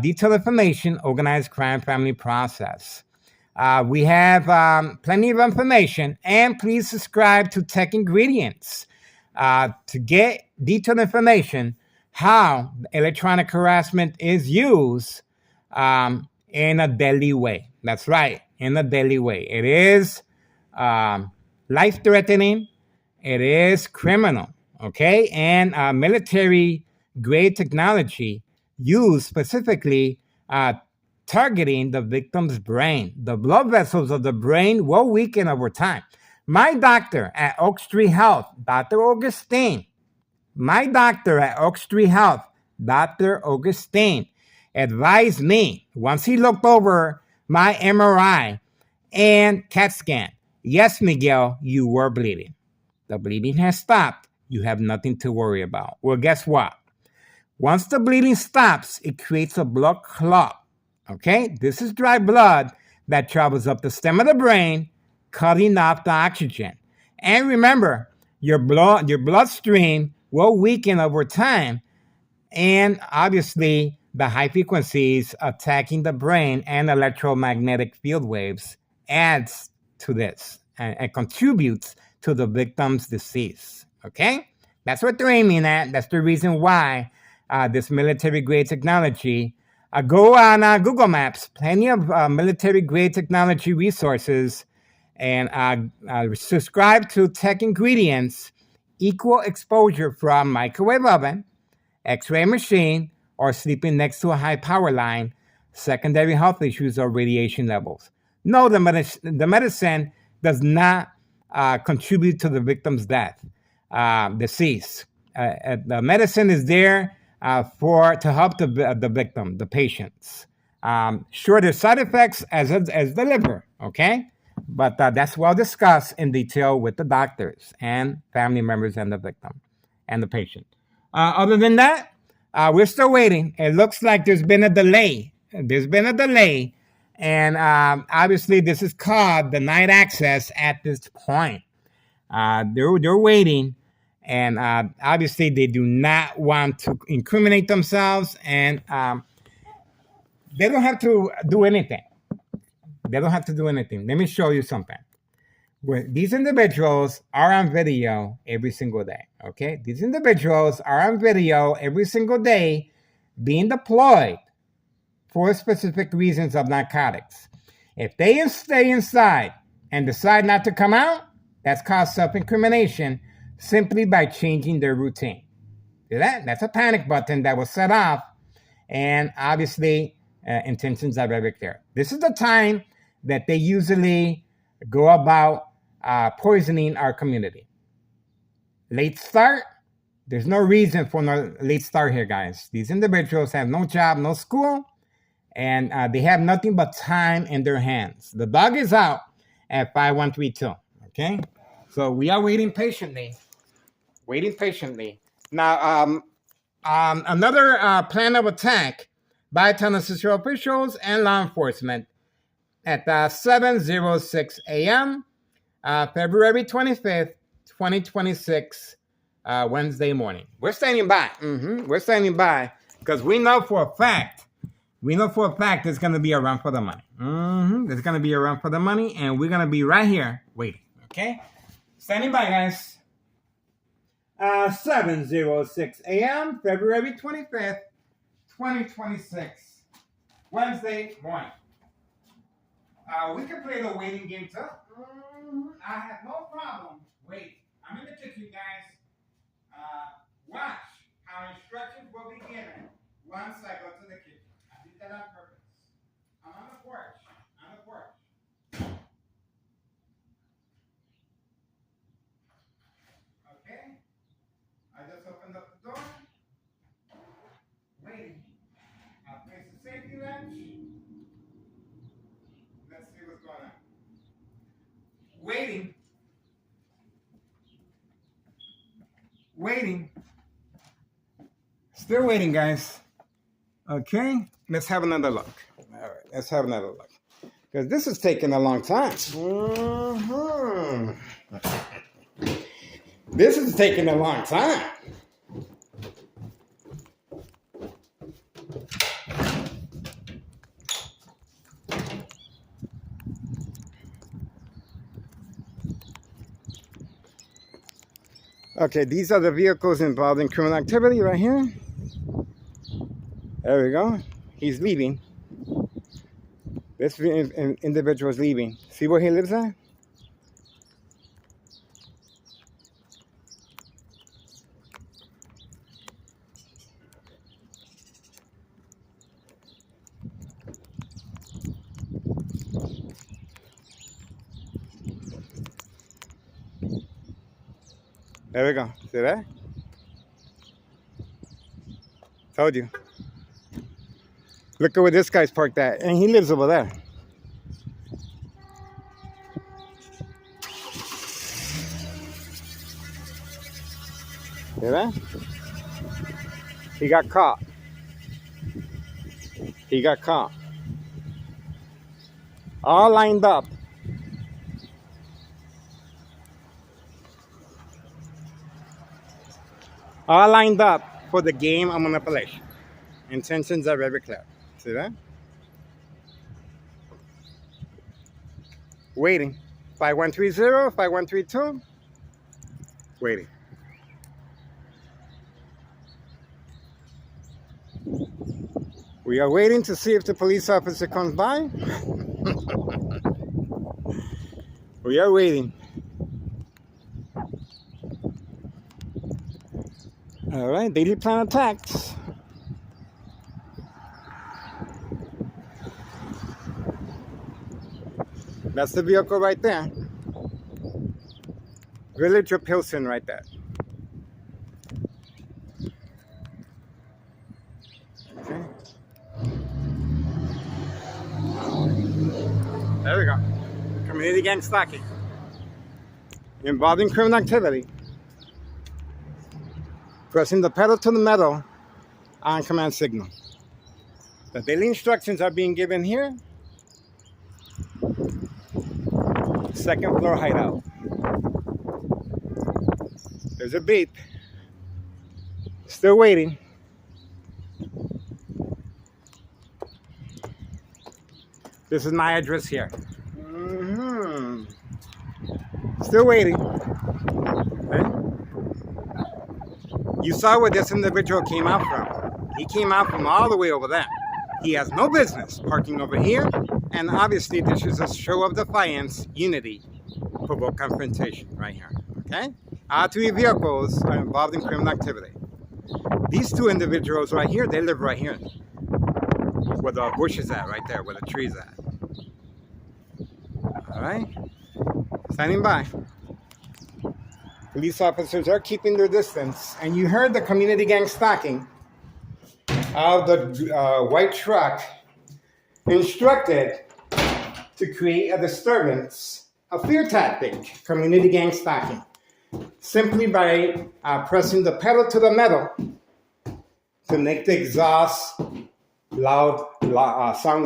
[SPEAKER 1] Detailed information, organized crime family process. We have plenty of information, and please subscribe to Tech Ingredients to get detailed information how electronic harassment is used in a deadly way. That's right, in a deadly way. It is life-threatening. It is criminal, okay? And military-grade technology used specifically targeting the victim's brain. The blood vessels of the brain will weaken over time. My doctor at Oak Street Health, Dr. Augustine, Dr. Augustine, advised me once he looked over my MRI and CAT scan. Yes, Miguel, you were bleeding. The bleeding has stopped. You have nothing to worry about. Well, guess what? Once the bleeding stops, it creates a blood clot. Okay? This is dry blood that travels up the stem of the brain, cutting off the oxygen. And remember, your bloodstream will weaken over time. And obviously, the high frequencies attacking the brain and electromagnetic field waves adds to this and contributes to the victim's disease. Okay? That's what they're aiming at. That's the reason why this military-grade technology. Go on Google Maps. Plenty of military-grade technology resources. And subscribe to Tech Ingredients. Equal exposure from microwave oven, X-ray machine, or sleeping next to a high power line, secondary health issues, or radiation levels. No, the medicine does not contribute to the victim's death, decease. The medicine is there to help the victim, the patients. Sure, there's side effects as the liver, okay? But that's well discussed in detail with the doctors and family members and the victim and the patient. Other than that, we're still waiting. It looks like there's been a delay. And obviously this is called denied access at this point. They're waiting, and obviously they do not want to incriminate themselves, and they don't have to do anything. Let me show you something. These individuals are on video every single day, okay? These individuals are on video every single day being deployed for specific reasons of narcotics. If they stay inside and decide not to come out, that's called self-incrimination simply by changing their routine. See that? That's a panic button that was set off, and obviously intentions are very clear. This is the time that they usually go about poisoning our community. Late start? There's no reason for no late start here, guys. These individuals have no job, no school, and they have nothing but time in their hands. The dog is out at 5132, okay? So we are waiting patiently. Now, another plan of attack by Tennessee officials and law enforcement at 7:06 a.m., February 25th, 2026, Wednesday morning. We're standing by. We're standing by because we know for a fact there's going to be a run for the money. There's going to be a run for the money, and we're going to be right here waiting. Okay? Standing by, guys. 7:06 a.m., February 25th, 2026, Wednesday morning. We can play the waiting game too. I have no problem. Wait, I'm in the kitchen, guys. Watch how instructions will be given once I go to the kitchen. I did that on purpose. I'm on the porch. Okay. I just opened up the door. Waiting. I'll place the safety latch. Let's see what's going on. Waiting. Still waiting, guys. Okay, let's have another look. All right, let's have another look. Because this is taking a long time. This is taking a long time. Okay, these are the vehicles involved in criminal activity right here. There we go. He's leaving. This individual is leaving. See where he lives at? There we go. See that? Told you. Look at where this guy's parked at. And he lives over there. See that? He got caught. He got caught. All lined up. All lined up for the game of manipulation. Intentions are very clear. See that? Waiting. 5130, 5132. Waiting. We are waiting to see if the police officer comes by. We are waiting. All right, daily plan attacks. That's the vehicle right there. Village of Pilsen right there. Okay. There we go. Community gang stalking. Involving criminal activity. Pressing the pedal to the metal on command signal. The daily instructions are being given here. Second floor hideout. There's a beep. Still waiting. This is my address here. Still waiting. Okay. You saw where this individual came out from. He came out from all the way over there. He has no business parking over here. And obviously, this is a show of defiance, unity, provoke confrontation right here. Okay? Our three vehicles are involved in criminal activity. These two individuals right here, they live right here. Where the bush is at, right there, where the tree's at. All right? Standing by. Police officers are keeping their distance. And you heard the community gang stalking of the white truck instructed to create a disturbance, a fear tactic, community gang stalking, simply by pressing the pedal to the metal to make the exhaust sound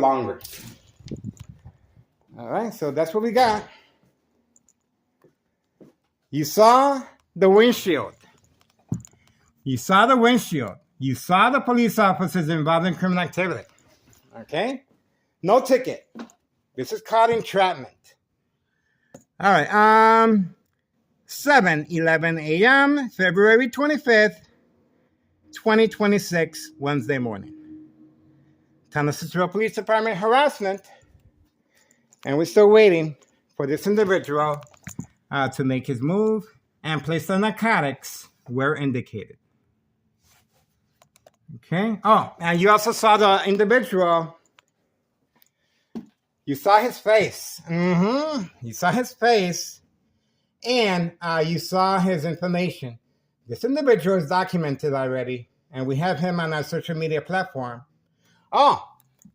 [SPEAKER 1] longer. All right, so that's what we got. You saw the windshield. You saw the windshield. You saw the police officers involved in criminal activity. Okay? No ticket. This is called entrapment. All right. 7:11 a.m., February 25th, 2026, Wednesday morning. Town of Cicero Police Department harassment. And we're still waiting for this individual to make his move and place the narcotics where indicated. Okay. Oh, and you also saw the individual. You saw his face. You saw his face. And you saw his information. This individual is documented already. And we have him on our social media platform. Oh,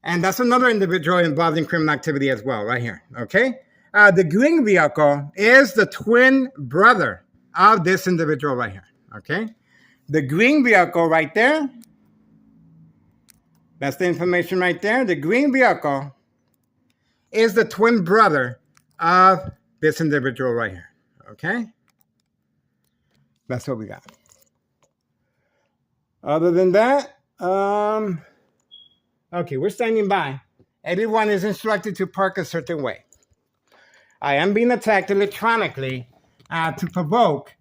[SPEAKER 1] and that's another individual involved in criminal activity as well, right here. Okay. The green vehicle is the twin brother of this individual right here. Okay. The green vehicle right there. That's the information right there. The green vehicle is the twin brother of this individual right here. Okay? That's what we got. Other than that, okay, we're standing by. Everyone is instructed to park a certain way. I am being attacked electronically to provoke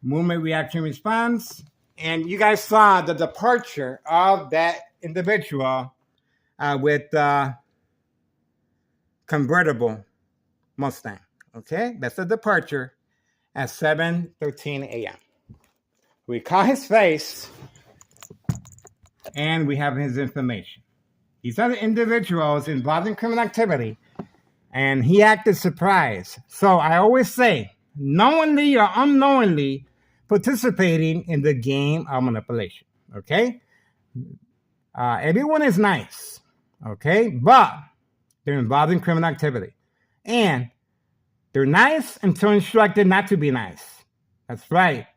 [SPEAKER 1] movement, reaction, response. And you guys saw the departure of that individual with convertible Mustang. Okay, that's the departure at 7:13 a.m. We caught his face, and we have his information. These are the individuals involved in criminal activity, and he acted surprised. So I always say, knowingly or unknowingly participating in the game of manipulation. Okay, everyone is nice. Okay, but they're involved in criminal activity, and they're nice until instructed not to be nice. That's right.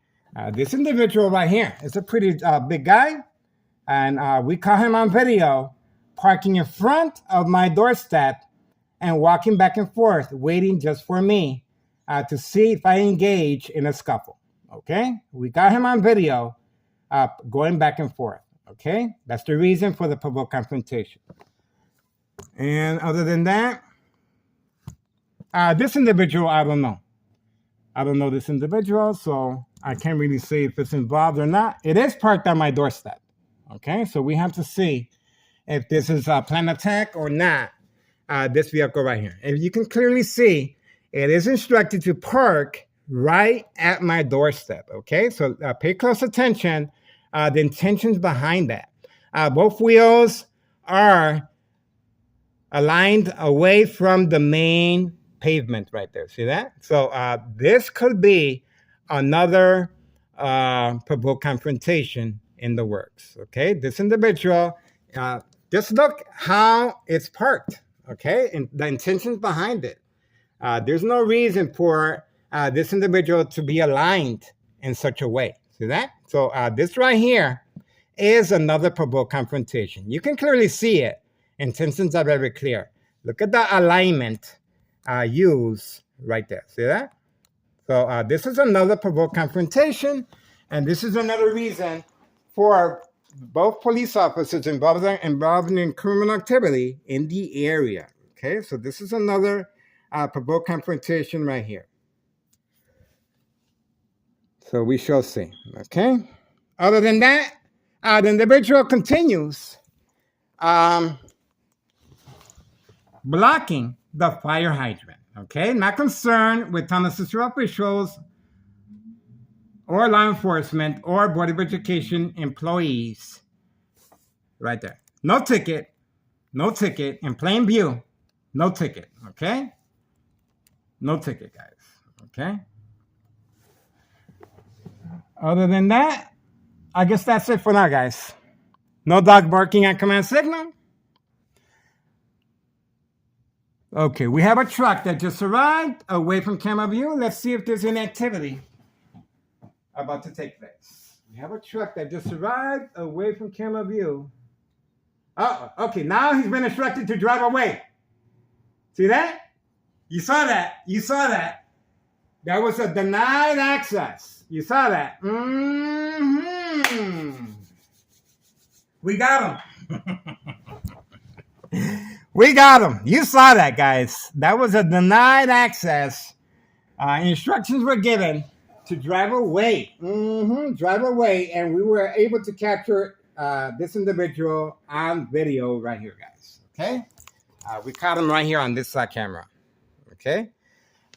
[SPEAKER 1] This individual right here is a pretty big guy, and we caught him on video parking in front of my doorstep and walking back and forth, waiting just for me to see if I engage in a scuffle. Okay? We got him on video going back and forth. Okay? That's the reason for the provoked confrontation. And other than that, this individual, I don't know. I don't know this individual, so I can't really say if it's involved or not. It is parked on my doorstep. Okay, so we have to see if this is a planned attack or not. This vehicle right here. And you can clearly see it is instructed to park right at my doorstep. Okay, so pay close attention. The intentions behind that. Both wheels are aligned away from the main pavement right there. See that? So this could be another provoked confrontation in the works. Okay, this individual, just look how it's parked. Okay, and the intentions behind it. There's no reason for this individual to be aligned in such a way. See that? So this right here is another provoked confrontation. You can clearly see it. Intentions are very clear. Look at the alignment used right there. See that? So this is another provoked confrontation, and this is another reason for both police officers involved in criminal activity in the area. Okay, so this is another provoked confrontation right here. So we shall see. Okay. Other than that, the individual continues blocking the fire hydrant. Okay, not concerned with unnecessary officials or law enforcement or Board of Education employees. Right there. No ticket, in plain view, no ticket, okay? No ticket, guys, okay? Other than that, I guess that's it for now, guys. No dog barking at command signal. Okay, we have a truck that just arrived away from camera view. Let's see if there's any activity about to take place. We have a truck that just arrived away from camera view. Oh, okay, now he's been instructed to drive away. See that? You saw that. You saw that. That was a denied access. You saw that. Mm-hmm. We got him. We got him. You saw that, guys. That was a denied access. Instructions were given to drive away. Drive away. And we were able to capture this individual on video right here, guys. Okay? We caught him right here on this camera. Okay?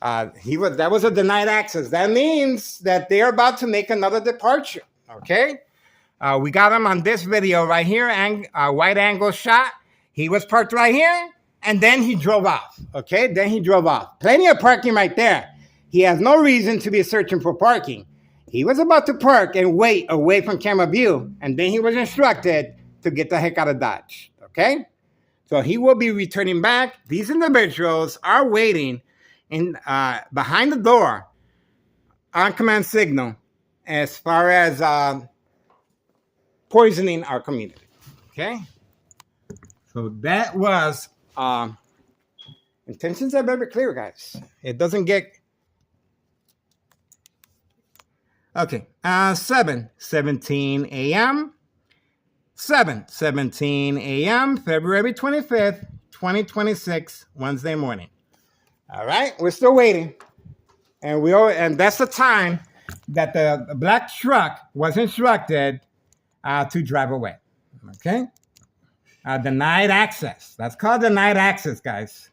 [SPEAKER 1] That was a denied access. That means that they're about to make another departure. Okay? We got him on this video right here, wide angle shot. He was parked right here, and then he drove off. Okay? Then he drove off. Plenty of parking right there. He has no reason to be searching for parking. He was about to park and wait away from camera view, and then he was instructed to get the heck out of Dodge. Okay? So he will be returning back. These individuals are waiting in behind the door on command signal as far as poisoning our community. Okay? So that was intentions are very clear, guys. It doesn't get okay. 7:17 a.m. 7:17 a.m. February 25th, 2026, Wednesday morning. All right, we're still waiting, and that's the time that the black truck was instructed to drive away. Okay? Denied access. That's called denied access, guys.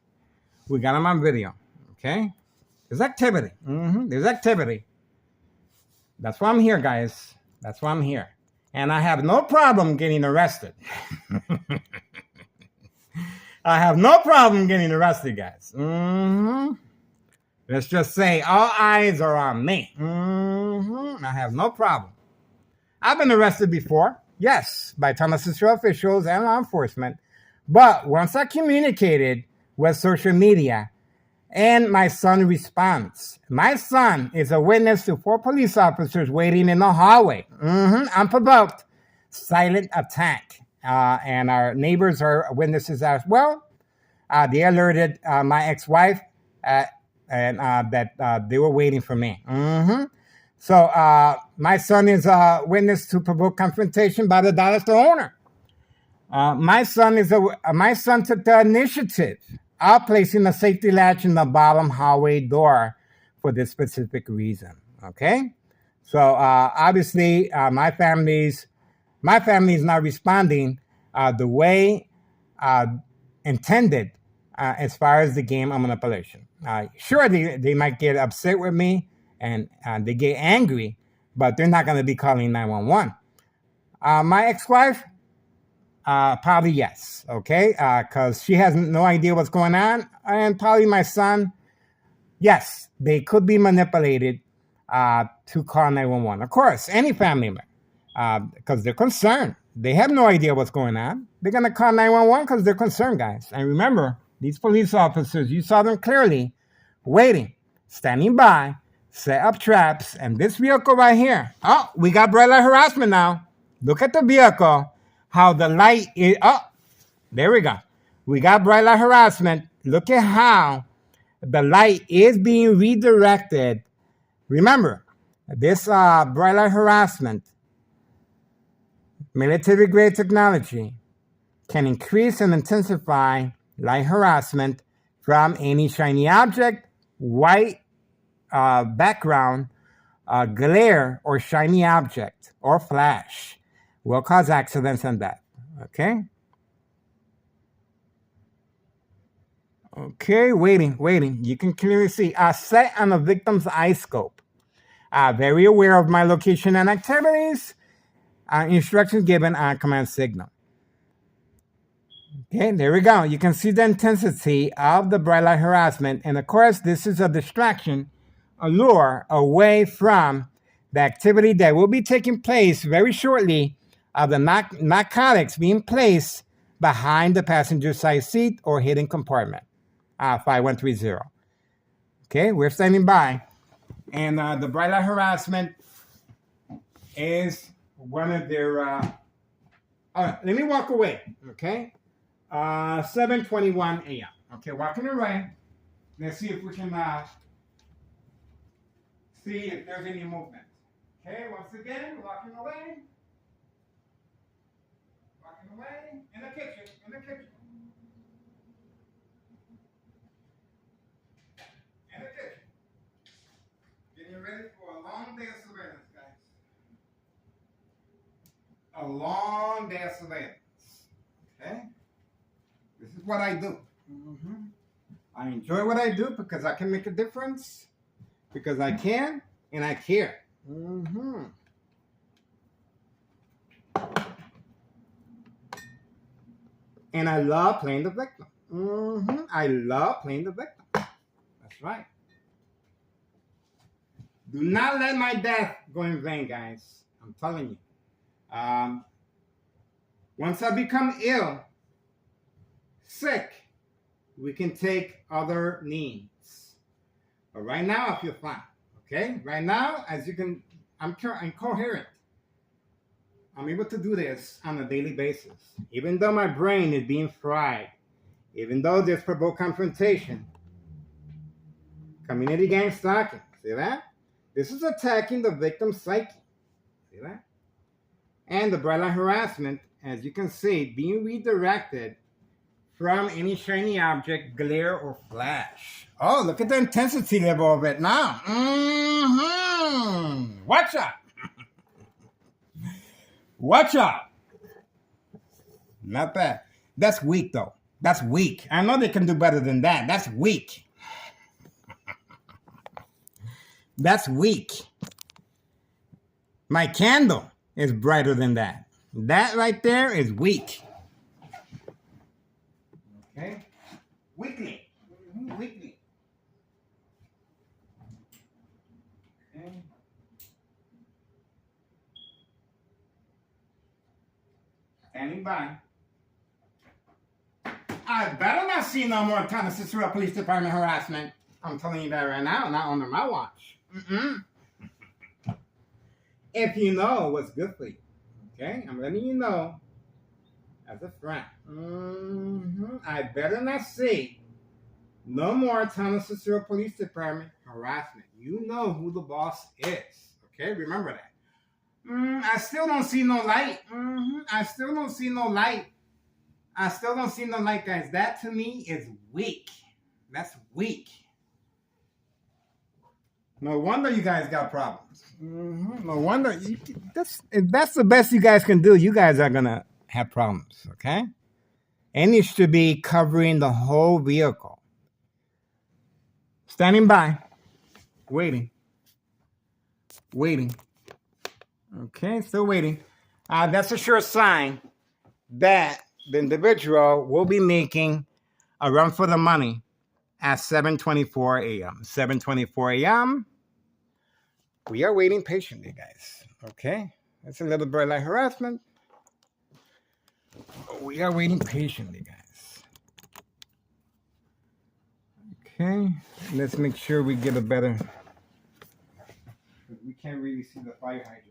[SPEAKER 1] We got them on video. Okay? There's activity. There's activity. That's why I'm here, guys. That's why I'm here. And I have no problem getting arrested. I have no problem getting arrested, guys. Let's just say all eyes are on me. I have no problem. I've been arrested before, yes, by Thomas Cicero officials and law enforcement. But once I communicated with social media and my son responds, my son is a witness to 4 police officers waiting in the hallway. Unprovoked, silent attack. And our neighbors are witnesses as well. They alerted my ex-wife and that they were waiting for me. So my son is a witness to provoke confrontation by the dollar store owner. My son took the initiative of placing a safety latch in the bottom hallway door for this specific reason. Okay, so obviously my family's not responding the way intended as far as the game of manipulation. Sure, they might get upset with me and they get angry, but they're not going to be calling 911. My ex-wife, probably yes, okay, because she has no idea what's going on. And probably my son, yes, they could be manipulated to call 911. Of course, any family member, because they're concerned. They have no idea what's going on. They're going to call 911 because they're concerned, guys. And remember, these police officers, you saw them clearly, waiting, standing by, set up traps, and this vehicle right here. Oh, we got bright light harassment now. Look at the vehicle, how the light is, oh, there we go. We got bright light harassment. Look at how the light is being redirected. Remember, this bright light harassment, military-grade technology, can increase and intensify light harassment from any shiny object, white background, glare, or shiny object, or flash. Will cause accidents and death. Okay? Okay, waiting. You can clearly see. Set on the victim's eye scope. Very aware of my location and activities. Instructions given on command signal. Okay, there we go. You can see the intensity of the bright light harassment. And of course, this is a distraction, a lure away from the activity that will be taking place very shortly of the narcotics being placed behind the passenger side seat or hidden compartment. 5130. Okay, we're standing by. And the bright light harassment is one of their... let me walk away, okay? 7:21 a.m. Okay, walking away. Let's see if we can see if there's any movement. Okay, once again, walking away. Walking away in the kitchen, In the kitchen. Getting ready for a long day of surveillance, guys. A long day of surveillance. Okay? This is what I do. I enjoy what I do because I can make a difference, because I can and I care. And I love playing the victim. I love playing the victim. That's right. Do not let my death go in vain, guys. I'm telling you. Once I become ill, sick, we can take other needs. But right now, I feel fine. Okay? Right now, as you can, I'm coherent. I'm able to do this on a daily basis. Even though my brain is being fried, even though there's provoked confrontation, community gang stalking. See that? This is attacking the victim's psyche. See that? And the bright light harassment, as you can see, being redirected from any shiny object, glare, or flash. Oh, look at the intensity level of it now. Watch out. Watch out. Not bad. That's weak, though. That's weak. I know they can do better than that. That's weak. That's weak. My candle is brighter than that. That right there is weak. Okay? Weakly. Weakly. Okay. Standing by. I better not see no more Tennessee Police Department harassment. I'm telling you that right now, not under my watch. If you know what's good for you. Okay? I'm letting you know as a friend. I better not see no more Tennessee Police Department harassment. You know who the boss is. Okay? Remember that. I still don't see no light. I still don't see no light. I still don't see no light, guys. That to me is weak. That's weak. No wonder you guys got problems. No wonder. If that's the best you guys can do, you guys are going to have problems, okay? And it should be covering the whole vehicle. Standing by. Waiting. Waiting. Okay, still waiting. That's a sure sign that the individual will be making a run for the money at 7:24 a.m. 7:24 a.m. We are waiting patiently, guys. Okay? That's a little bit like harassment. We are waiting patiently, guys. Okay? Let's make sure we get a better... We can't really see the fire hydrant.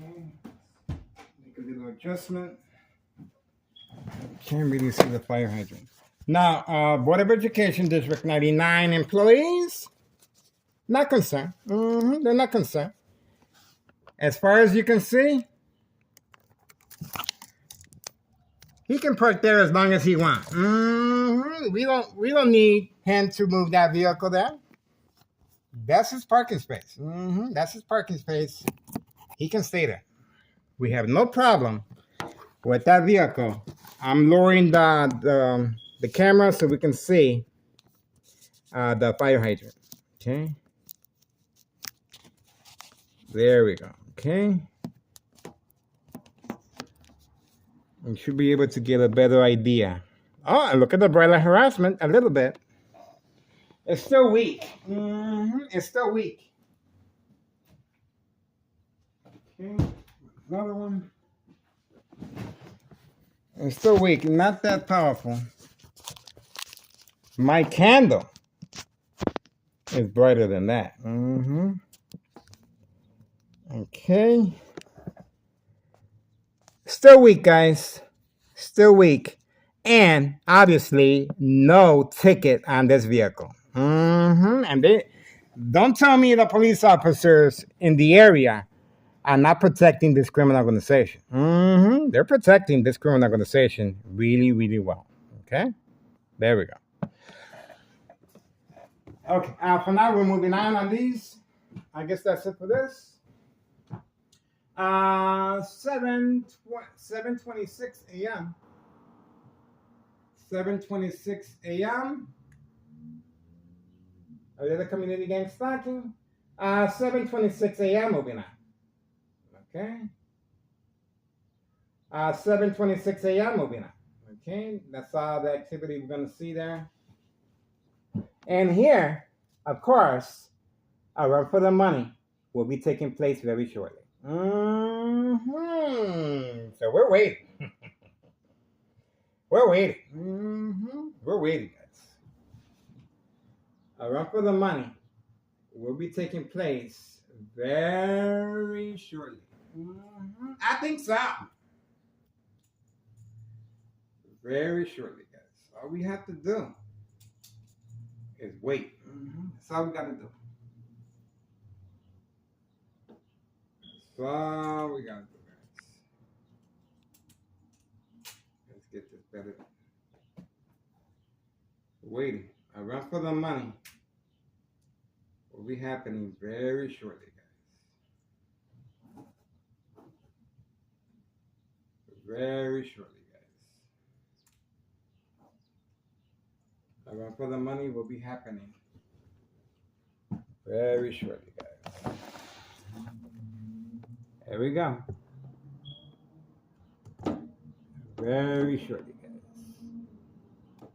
[SPEAKER 1] Okay. Make a little adjustment. Can't really see the fire hydrant. Now, Board of Education District 99 employees, not concerned. They're not concerned. As far as you can see, he can park there as long as he wants. We don't need him to move that vehicle there. That's his parking space. That's his parking space. He can stay there. We have no problem with that vehicle. I'm lowering the camera so we can see the fire hydrant. Okay. There we go. Okay. We should be able to get a better idea. Oh, look at the bright light harassment a little bit. It's still weak. It's still weak. Okay. Another one. It's still weak. Not that powerful. My candle is brighter than that. Okay. Still weak, guys. Still weak. And obviously, no ticket on this vehicle. And they don't tell me the police officers in the area are not protecting this criminal organization. They're protecting this criminal organization really, really well. Okay? There we go. Okay, for now we're moving on these. I guess that's it for this. 7:26 a.m. 7:26 a.m. A little community gang stalking. 7:26 a.m. moving on. Okay. 7:26 a.m. moving on. Okay, that's all the activity we're going to see there. And here, of course, a run for the money will be taking place very shortly. So we're waiting. We're waiting. We're waiting, guys. A run for the money will be taking place very shortly. I think so. Very shortly, guys. All we have to do is wait. That's all we got to do. That's all we got to do, guys. Let's get this better. Waiting. A run for the money will be happening very shortly, guys. Very shortly, guys. A run for the money will be happening very shortly, guys. There we go. Very shortly, guys.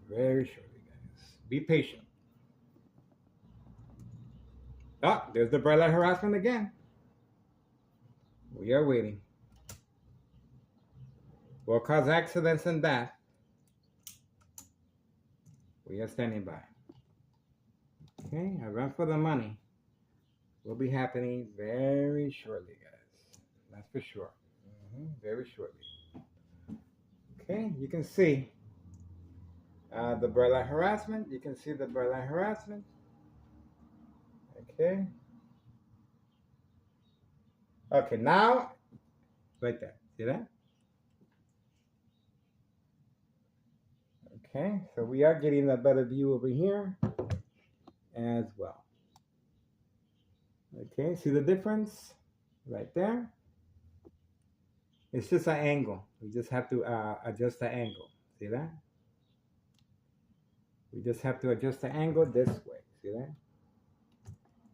[SPEAKER 1] Very shortly, guys. Be patient. Ah, there's the bright light harassment again. We are waiting. Will cause accidents and death. We are standing by. Okay, a run for the money will be happening very shortly, guys. That's for sure. Very shortly. Okay, you can see the bright light harassment. You can see the bright light harassment. Okay. Okay, now, right there. See that? Okay, so we are getting a better view over here as well. Okay, see the difference right there? It's just an angle. We just have to adjust the angle. See that? We just have to adjust the angle this way. See that?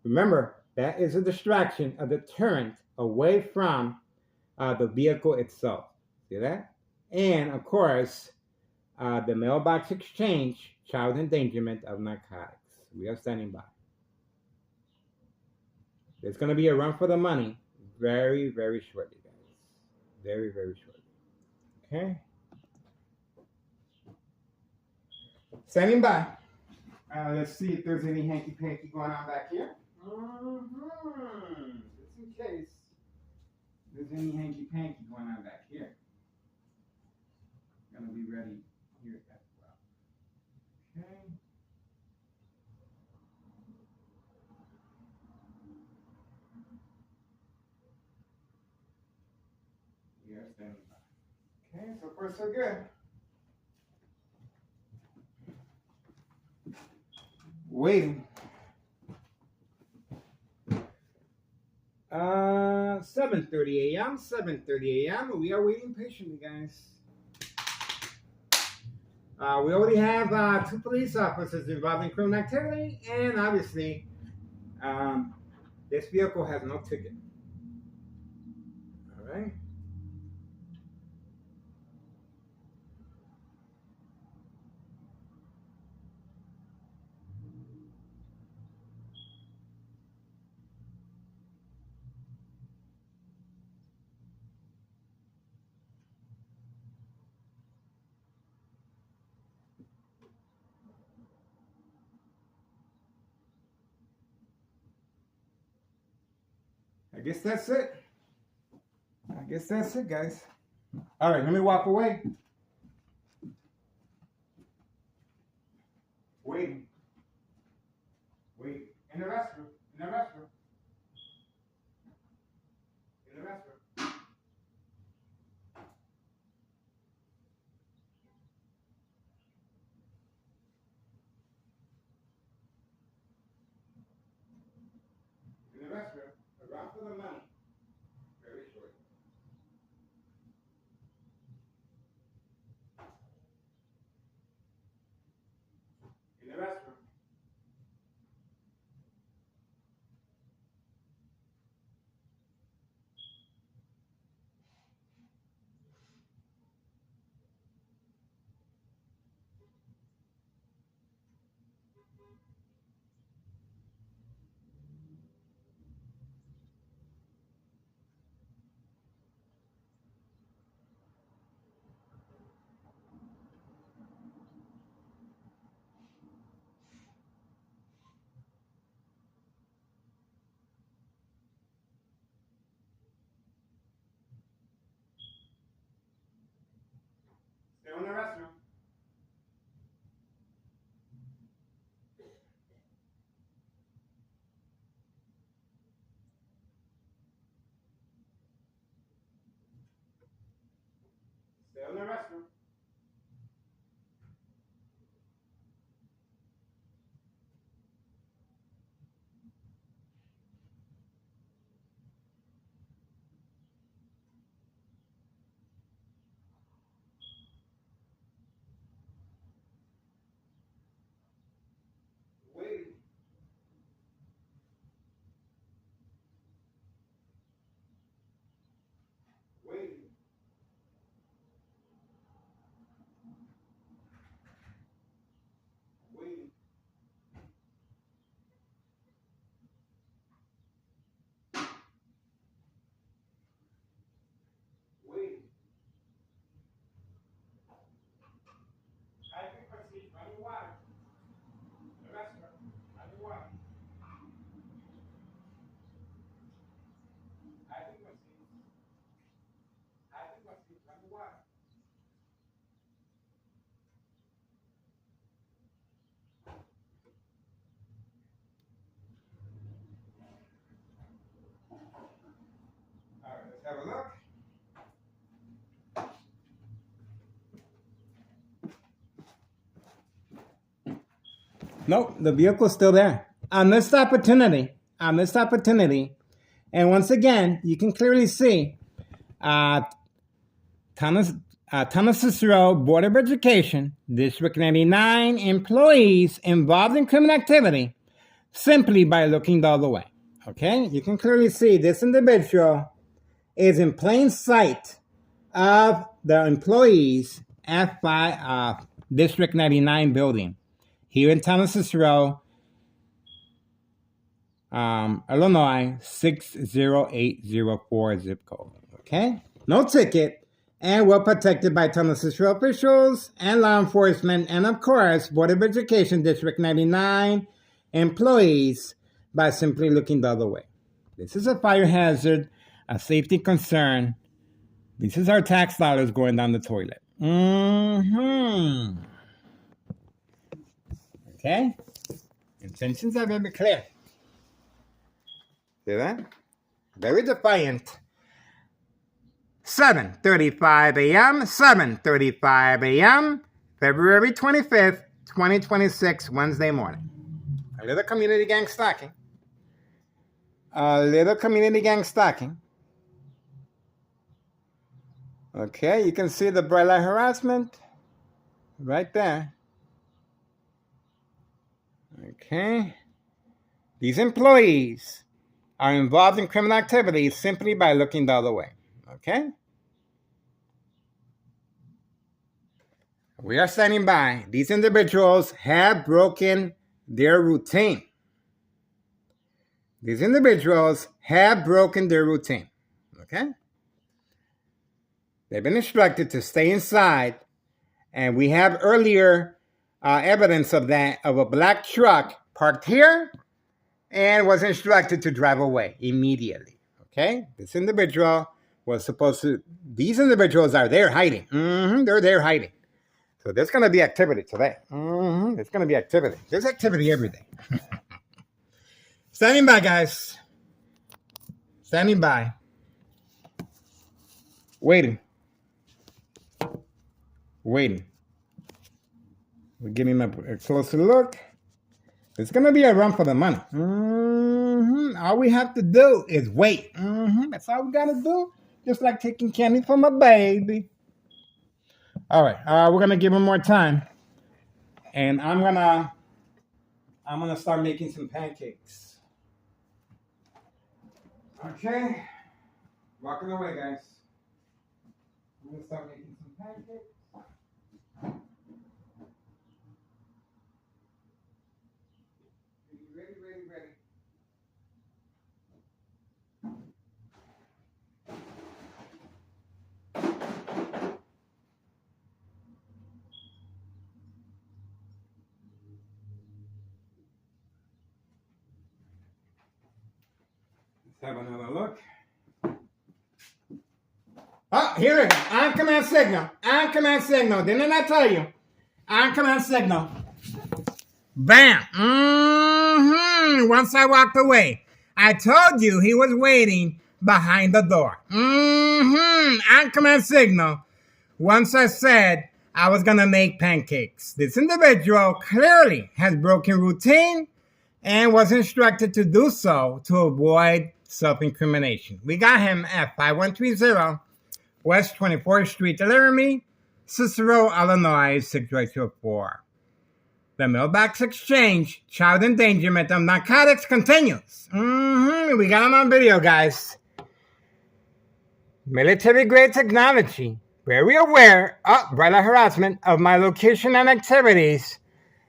[SPEAKER 1] Remember, that is a distraction, a deterrent away from the vehicle itself. See that? And of course, the mailbox exchange, child endangerment of narcotics. We are standing by. There's going to be a run for the money very, very shortly, guys. Very, very shortly. Okay? Standing by. Let's see if there's any hanky-panky going on back here. Just in case there's any hanky-panky going on back here. Gonna be ready here as well. Okay. We are standing by. Okay, so far so good. Waiting. 7:30 a.m. 7:30 a.m. We are waiting patiently, guys. We already have 2 police officers involved in criminal activity, and obviously, this vehicle has no ticket. All right. I guess that's it. I guess that's it, guys. All right, let me walk away. Waiting. Wait. In the restroom. In the restroom. In the restroom. In the restroom. Around for the money. Very short. In the restroom. Still in the restroom. Still in the restroom. Nope, the vehicle's still there. I missed opportunity. And once again, you can clearly see Thomas Cicero, Board of Education, District 99 employees involved in criminal activity simply by looking the other way. Okay? You can clearly see this individual is in plain sight of the employees at District 99 building here in Thomas Cicero, Illinois, 60804 zip code. Okay? No ticket, and well protected by Thomas Cicero officials and law enforcement, and of course, Board of Education District 99 employees by simply looking the other way. This is a fire hazard, a safety concern. This is our tax dollars going down the toilet. Okay? Intentions are very clear. See that? Very defiant. 7:35 a.m., February 25th, 2026, Wednesday morning. A little community gang stalking. Okay, you can see the bright light harassment right there. Okay. These employees are involved in criminal activity simply by looking the other way. Okay? We are standing by. These individuals have broken their routine. Okay? They've been instructed to stay inside, and we have earlier evidence of that, of a black truck parked here and was instructed to drive away immediately. Okay? These individuals are there hiding. They're there hiding. So there's going to be activity today. There's going to be activity. There's activity every day. Standing by, guys. Standing by. Waiting. We're getting a closer look. It's going to be a run for the money. All we have to do is wait. That's all we got to do. Just like taking candy from a baby. All right. We're going to give him more time. And I'm going to start making some pancakes. Okay. Walking away, guys. I'm going to start making some pancakes. Ready. 'Let's have another look. Oh, here it is. On command signal. Didn't I tell you? On command signal. Bam. Once I walked away. I told you he was waiting behind the door. On command signal. Once I said I was going to make pancakes. This individual clearly has broken routine and was instructed to do so to avoid self-incrimination. We got him at 5130 West 24th Street, Laramie, Cicero, Illinois, 60804. The mailbox exchange, child endangerment of narcotics continues. We got him on video, guys. Military-grade technology. Very aware of bright harassment of my location and activities.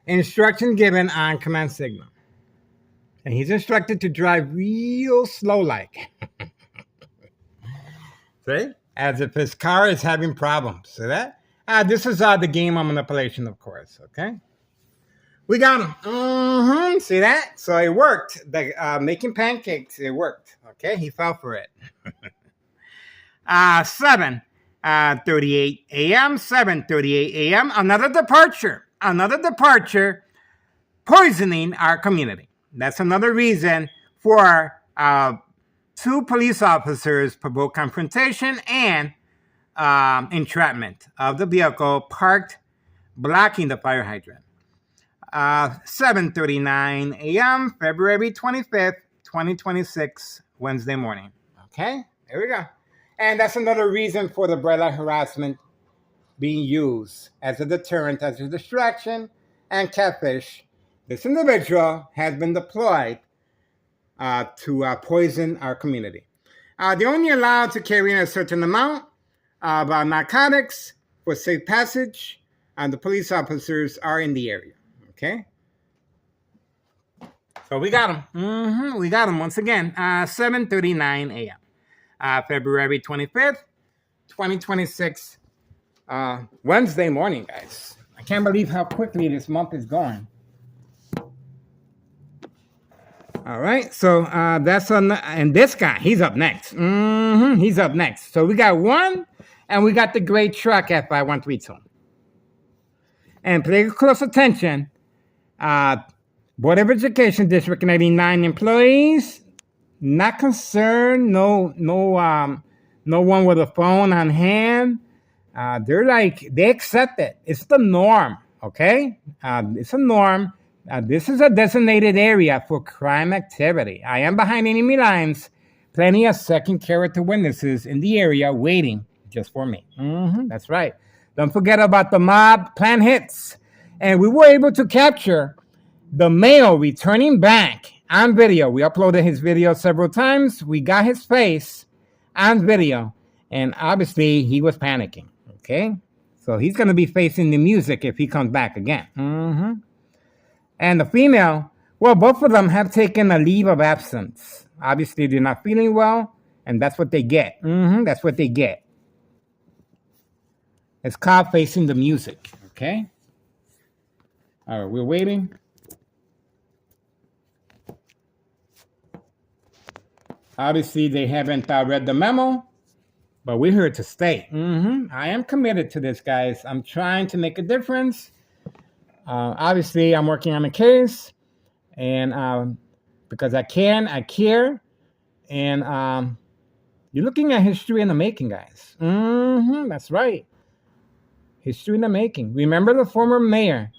[SPEAKER 1] Instruction given on command signal. And he's instructed to drive real slow like. See? As if his car is having problems. See that? This is the game of manipulation, of course. Okay? We got him. See that? So it worked. Making pancakes, it worked. Okay? He fell for it. 7:38 a.m. Another departure poisoning our community. That's another reason for two police officers provoke confrontation and entrapment of the vehicle parked blocking the fire hydrant. 7:39 a.m., February 25th, 2026, Wednesday morning. Okay, there we go. And that's another reason for the bright light harassment being used as a deterrent, as a distraction, and catfish. This individual has been deployed to poison our community. They're only allowed to carry in a certain amount of narcotics for safe passage, and the police officers are in the area. Okay? So we got him. We got him once again. 7:39 a.m. February 25th, 2026. Wednesday morning, guys. I can't believe how quickly this month is going. All right, so that's on, and this guy, he's up next. He's up next. So we got one, and we got the great truck at 5132. And pay close attention. Board of Education District 99 employees, not concerned. No one with a phone on hand. They accept it. It's the norm. Okay, it's a norm. This is a designated area for crime activity. I am behind enemy lines. Plenty of second character witnesses in the area waiting just for me. That's right. Don't forget about the mob plan hits. And we were able to capture the male returning back on video. We uploaded his video several times. We got his face on video. And obviously, he was panicking. Okay? So he's going to be facing the music if he comes back again. And the female, well, both of them have taken a leave of absence. Obviously, they're not feeling well, and that's what they get. That's what they get. It's called facing the music, okay? All right, we're waiting. Obviously, they haven't read the memo, but we're here to stay. I am committed to this, guys. I'm trying to make a difference. Obviously, I'm working on a case, and because I care, and you're looking at history in the making, guys. That's right. History in the making. Remember the former mayor,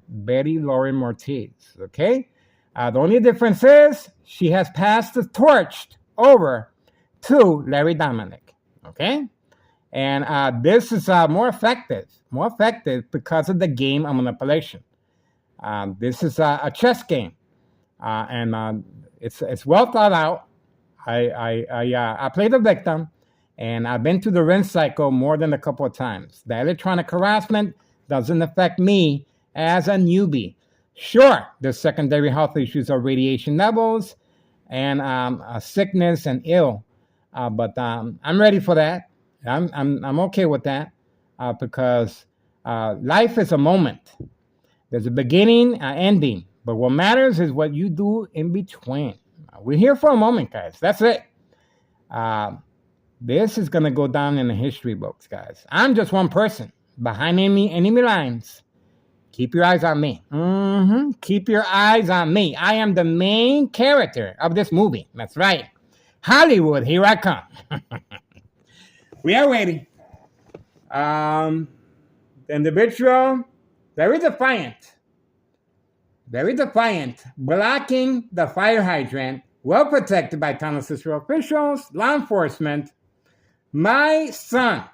[SPEAKER 1] Betty Lauren Ortiz, okay? The only difference is she has passed the torch over to Larry Dominic, okay? And this is more effective because of the game of manipulation. This is a chess game, and it's well thought out. I play the victim, and I've been through the rinse cycle more than a couple of times. The electronic harassment doesn't affect me as a newbie. Sure, there's secondary health issues of radiation levels and sickness and ill, but I'm ready for that. I'm okay with that because life is a moment. There's a beginning, an ending, but what matters is what you do in between. We're here for a moment, guys. That's it. This is gonna go down in the history books, guys. I'm just one person behind enemy lines. Keep your eyes on me. Keep your eyes on me. I am the main character of this movie. That's right. Hollywood, here I come. We are waiting. The individual, very defiant, blocking the fire hydrant, well protected by town and sister officials, law enforcement. My son,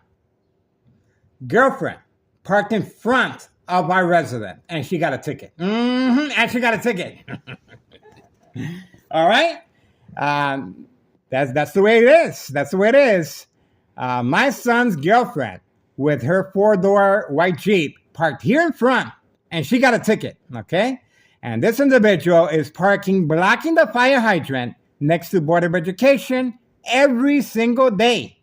[SPEAKER 1] girlfriend, parked in front of our resident, and she got a ticket. And she got a ticket. All right? That's the way it is. That's the way it is. My son's girlfriend with her 4-door white Jeep parked here in front, and she got a ticket, okay? And this individual is blocking the fire hydrant next to Board of Education every single day.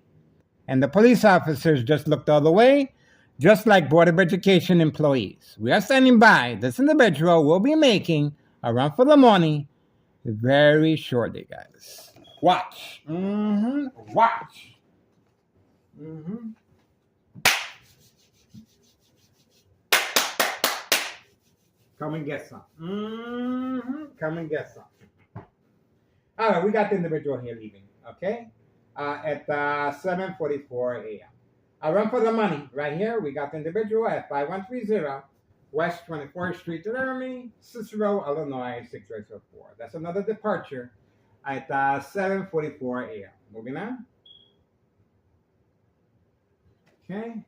[SPEAKER 1] And the police officers just looked the other way, just like Board of Education employees. We are standing by. This individual will be making a run for the money very shortly, guys. Watch. Watch. Come and get some. Come and get some. All right, we got the individual here leaving, okay? At 7:44 a.m. I run for the money right here. We got the individual at 5130 West 24th Street to Laramie, Cicero, Illinois 604. That's another departure at 7:44 a.m. Moving on. Okay.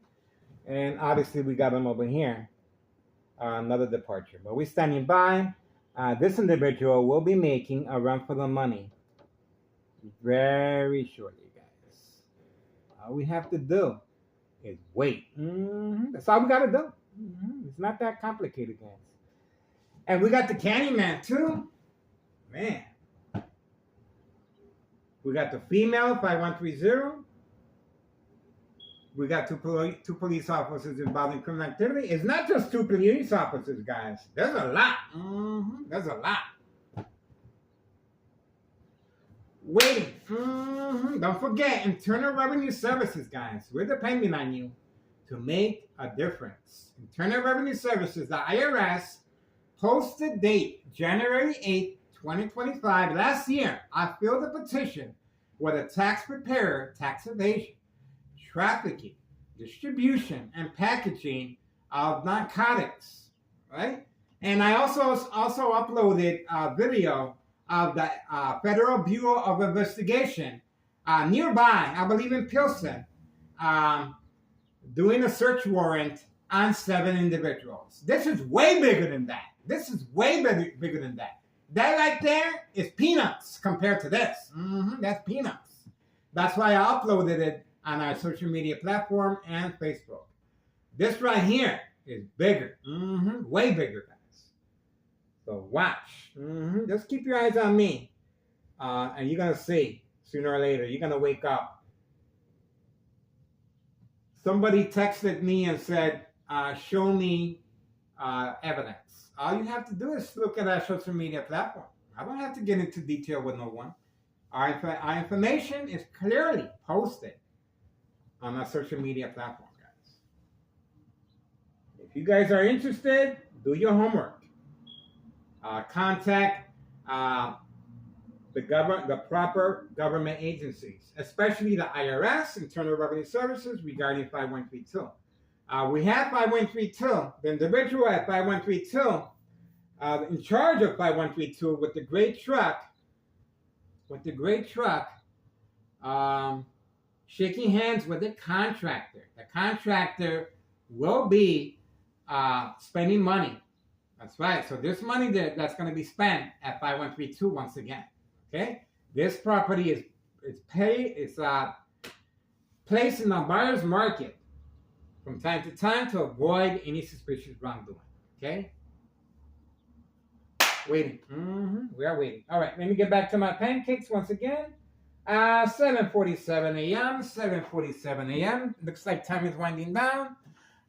[SPEAKER 1] And obviously we got them over here. Another departure. But we're standing by. This individual will be making a run for the money very shortly, guys. All we have to do is wait. That's all we got to do. It's not that complicated, guys. And we got the Candyman, too. Man. We got the female, 5130. We got two police officers involved in criminal activity. It's not just two police officers, guys. There's a lot. There's a lot. Waiting. Don't forget, Internal Revenue Services, guys. We're depending on you to make a difference. Internal Revenue Services, the IRS, posted date January 8th, 2025. Last year, I filled a petition with a tax preparer, tax evasion, trafficking, distribution, and packaging of narcotics, right? And I also uploaded a video of the Federal Bureau of Investigation nearby, I believe in Pilsen, doing a search warrant on 7 individuals. This is way bigger than that. This is way bigger than that. That right there is peanuts compared to this. That's peanuts. That's why I uploaded it on our social media platform and Facebook. This right here is bigger. Way bigger, guys. So watch. Just keep your eyes on me. And you're going to see, sooner or later, you're going to wake up. Somebody texted me and said, show me evidence. All you have to do is look at our social media platform. I don't have to get into detail with no one. Our information is clearly posted on our social media platform, guys. If you guys are interested, do your homework. Contact the proper government agencies, especially the IRS, Internal Revenue Services, regarding 5132. We have 5132, the individual at 5132, in charge of 5132 with the great truck, shaking hands with the contractor. The contractor will be spending money. That's right. So there's money that's going to be spent at 5132 once again. Okay? This property is placed in the buyer's market from time to time to avoid any suspicious wrongdoing. Okay? Waiting. We are waiting. All right, let me get back to my pancakes once again. 7:47 a.m. 7:47 a.m. Looks like time is winding down.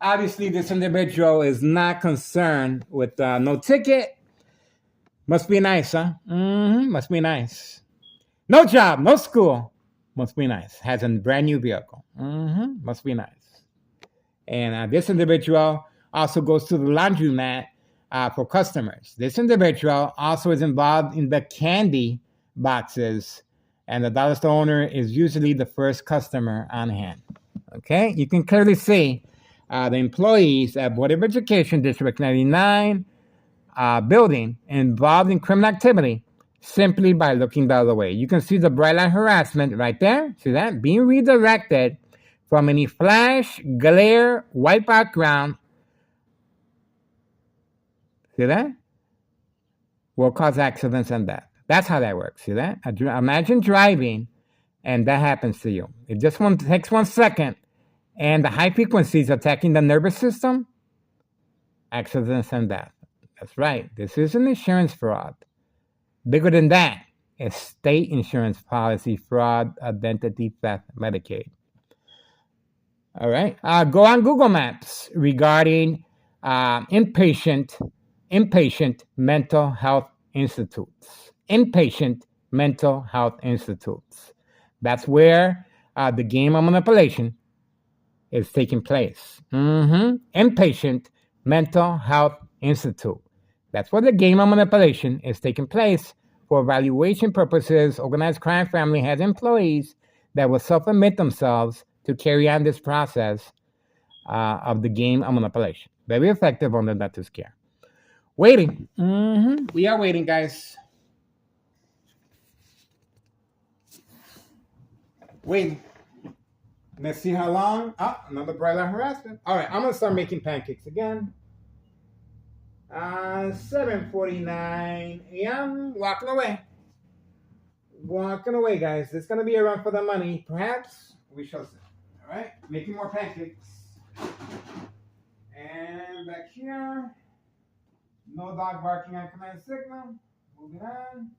[SPEAKER 1] Obviously, this individual is not concerned with no ticket. Must be nice, huh? Must be nice. No job, no school. Must be nice. Has a brand new vehicle. Must be nice. And this individual also goes to the laundromat for customers. This individual also is involved in the candy boxes, and the dollar store owner is usually the first customer on hand. Okay, you can clearly see the employees at Board of Education District 99 building involved in criminal activity simply by looking the other way. You can see the bright line harassment right there. See that? Being redirected from any flash, glare, white background. See that? Will cause accidents and death. That's how that works. See that? Imagine driving and that happens to you. It just takes 1 second and the high frequencies attacking the nervous system, accidents and death. That's right. This is an insurance fraud. Bigger than that is state insurance policy fraud, identity theft, Medicaid. All right. Go on Google Maps regarding inpatient mental health institutes. Inpatient mental health institutes. That's where the game of manipulation is taking place. Inpatient mental health institute. That's where the game of manipulation is taking place for evaluation purposes. Organized crime family has employees that will self-admit themselves to carry on this process of the game of manipulation. Very effective on the not to scare. Waiting. We are waiting, guys. Waiting. Let's see how long. Oh, another bright light harassment. All right, I'm gonna start making pancakes again. 7:49 a.m. Walking away. Walking away, guys. It's gonna be a run for the money. Perhaps we shall see. All right, making more pancakes. And back here, no dog barking on command signal. Moving on.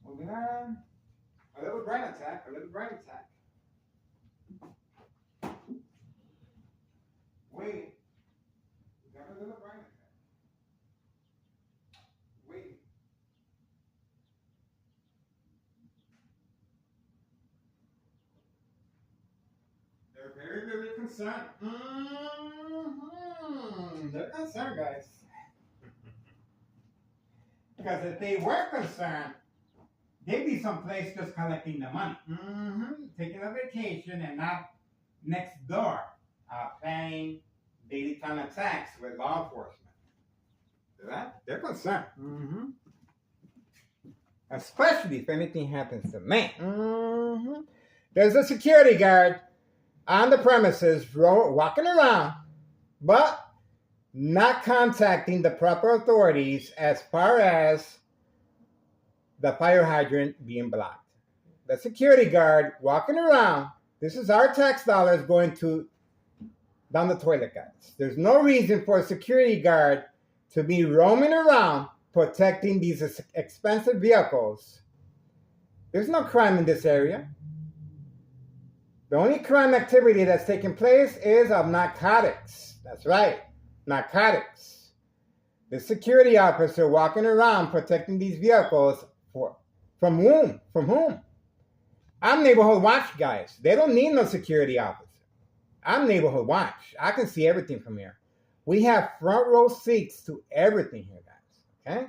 [SPEAKER 1] Moving on. A little brain attack. A little brain attack. Wait. We got a little brain attack. Wait. They're very, very concerned. They're concerned, guys. Because if they were concerned, they'd be someplace just collecting the money. Taking a vacation and not next door planning daily contacts with law enforcement. They're concerned. Especially if anything happens to me. There's a security guard on the premises walking around, but not contacting the proper authorities as far as the fire hydrant being blocked. The security guard walking around, this is our tax dollars going down the toilet, guys. There's no reason for a security guard to be roaming around protecting these expensive vehicles. There's no crime in this area. The only crime activity that's taking place is of narcotics. That's right, narcotics. The security officer walking around protecting these vehicles from whom? From whom? I'm neighborhood watch, guys. They don't need no security officer. I'm neighborhood watch. I can see everything from here. We have front row seats to everything here, guys. Okay?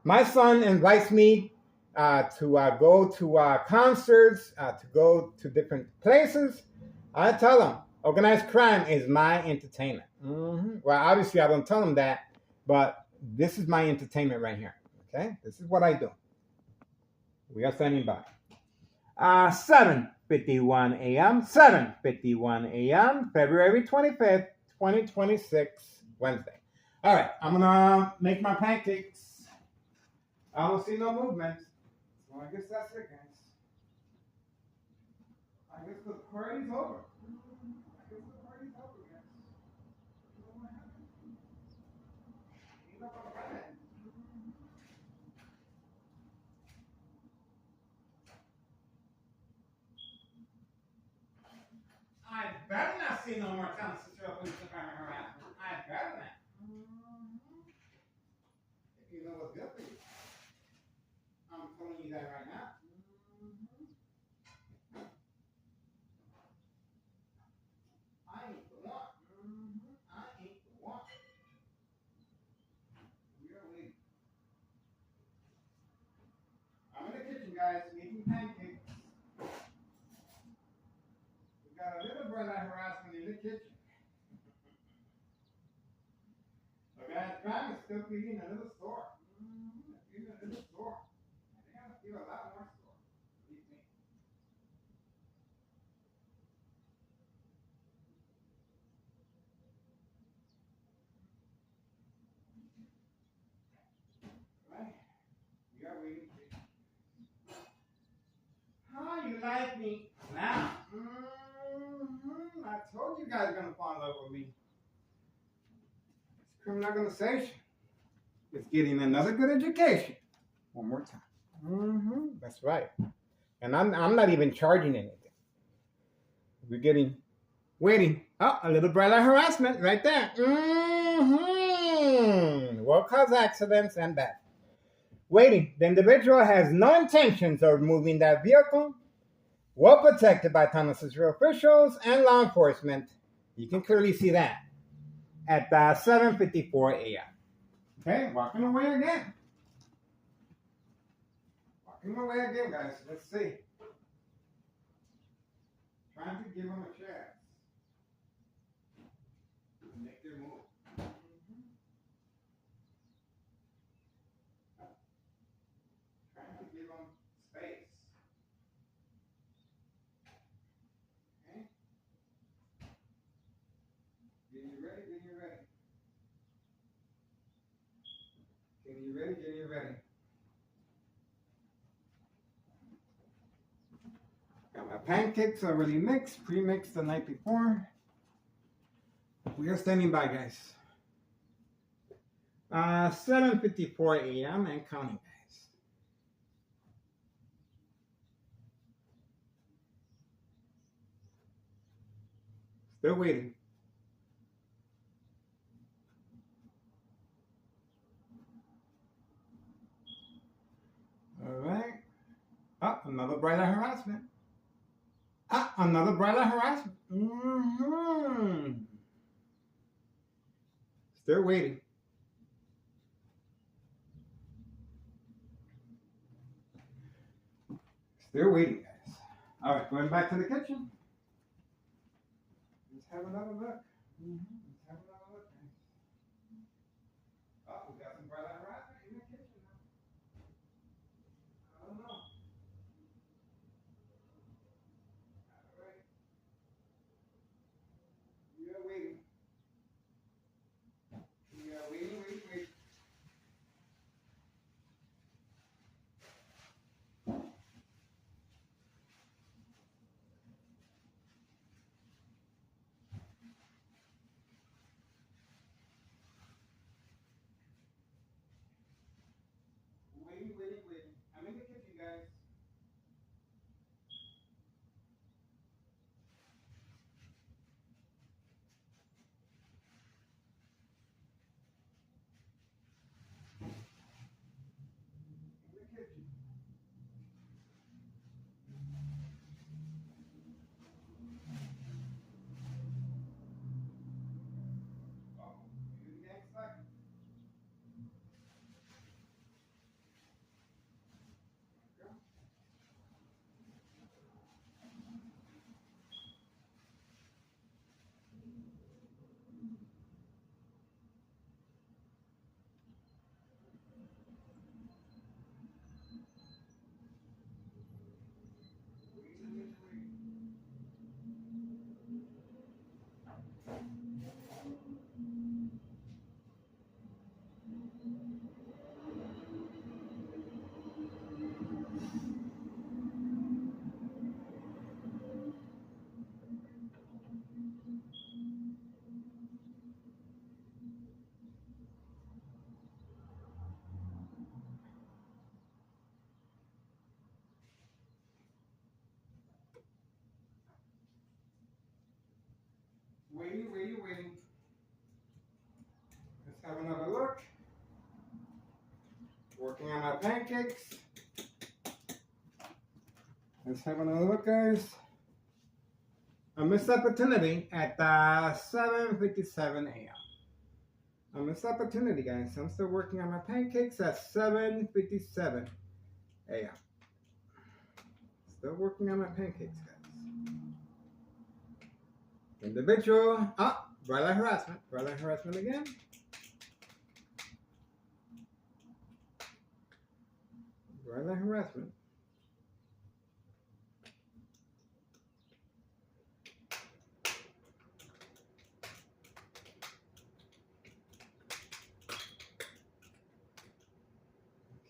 [SPEAKER 1] My son invites me to go to concerts, to go to different places. I tell him, organized crime is my entertainment. Well, obviously I don't tell him that, but this is my entertainment right here. Okay? This is what I do. We are standing by. 7:51 a.m. 7:51 a.m. February 25th, 2026, Wednesday. All right, I'm gonna make my pancakes. I don't see no movement, so I guess that's it, guys. I guess the party's over. I better not see no more constitutional police department harassment. I better not. If you know what's good for you. I'm telling you that right now. I ain't the one. I ain't the one. We are waiting. I'm in the kitchen, guys, making pancakes. We got a little burnout harassment in the kitchen. So guys, crime is still feeding a little store. Feeding a little store. And they're gonna feed a lot more store. Believe me. Right? We are waiting. How you like me now? I told you guys are gonna fall in love with me. It's criminal organization. It's getting another good education. One more time. That's right. And I'm not even charging anything. We're waiting. Oh, a little bright light harassment right there. Will cause accidents and death. Waiting. The individual has no intentions of moving that vehicle. Well protected by Tennessee officials and law enforcement. You can clearly see that at 7:54 a.m. Okay, walking away again. Walking away again, guys. Let's see. Trying to give him a chance. Getting you ready, getting you ready. Got my pancakes already mixed, pre-mixed the night before. We are standing by, guys. 7:54 a.m. and counting, guys. Still waiting. All right. Oh, another broiler harassment. Ah, another broiler harassment. Still waiting. Still waiting, guys. All right, going back to the kitchen. Let's have another look. Let's have another look, guys. Oh, we got some broiler harassment in the kitchen now. I don't know. All right. We are waiting. We are waiting. Waiting. I'm in the kitchen, guys. In the kitchen. Oh, you guys stuck. Waiting. Let's have another look. Working on my pancakes. Let's have another look, guys. A missed opportunity at 7:57 a.m. A missed opportunity, guys. I'm still working on my pancakes at 7:57 a.m. Still working on my pancakes, guys. Individual. Ah, broiler harassment. Broiler harassment again. Broiler harassment.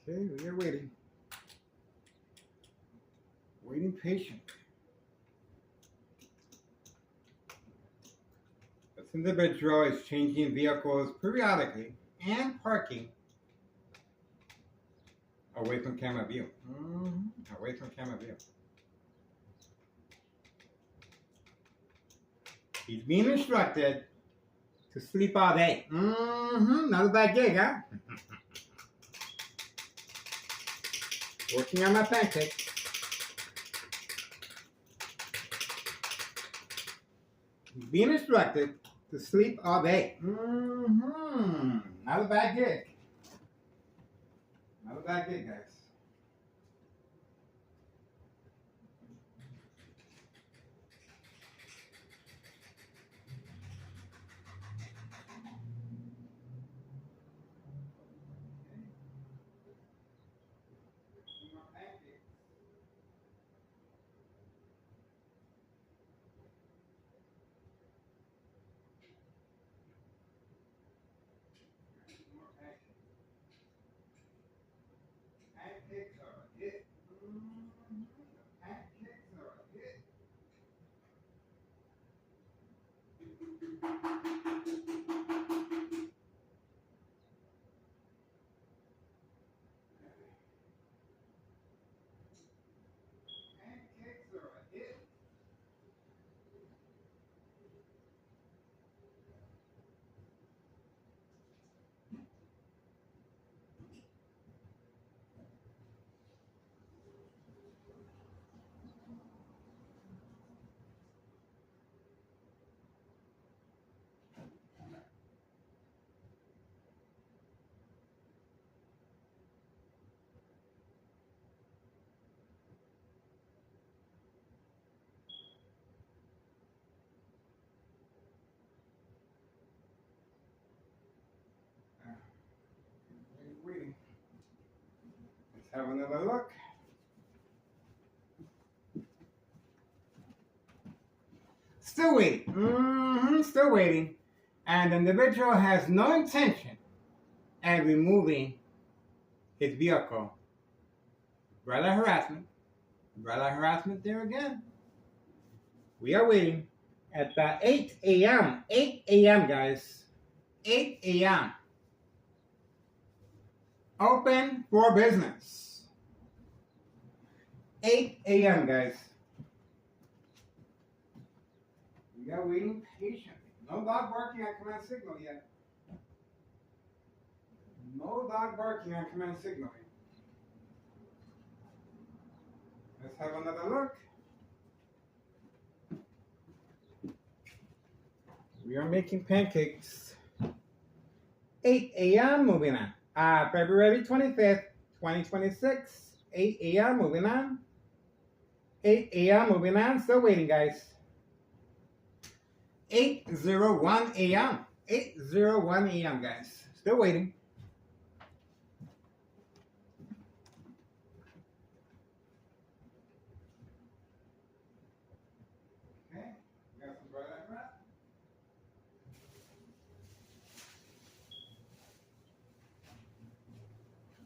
[SPEAKER 1] Okay, we are waiting. Waiting patient. This individual is changing vehicles periodically and parking away from camera view. Away from camera view. He's being instructed to sleep all day. Not a bad gig, huh? Working on my pancakes. He's being instructed to sleep all day. Not a bad gig. Not a bad gig, guys. have another look. Still waiting. Still waiting. And the individual has no intention at removing his vehicle. Brother harassment. Brother harassment there again. We are waiting at 8 a.m. 8 a.m. guys. 8 a.m. Open for business. 8 a.m. guys. We are waiting patiently. No dog barking on command signal yet. No dog barking on command signal yet. Let's have another look. We are making pancakes. 8 a.m. moving on. February 25th, 2026. 8 a.m. moving on. 8 a.m. moving on. Still waiting, guys. 8:01 a.m. 8:01 a.m. guys. Still waiting. Okay. We got some broiler wrap.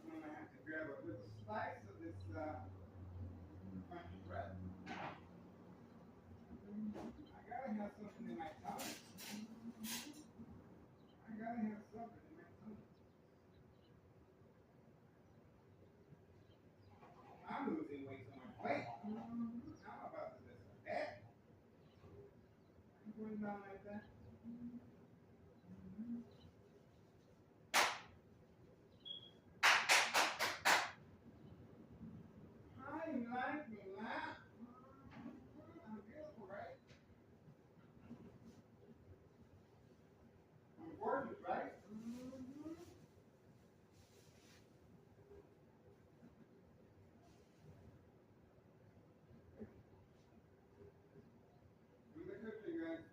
[SPEAKER 1] I'm gonna have to grab a little slice of this crunchy bread. I gotta have something in my tummy. I gotta have something in my tummy. I'm losing weight so much weight. I'm about to miss a bed. I'm going down like that. How you like me, man? I'm beautiful, right? I'm gorgeous, right? Do the cooking, guys.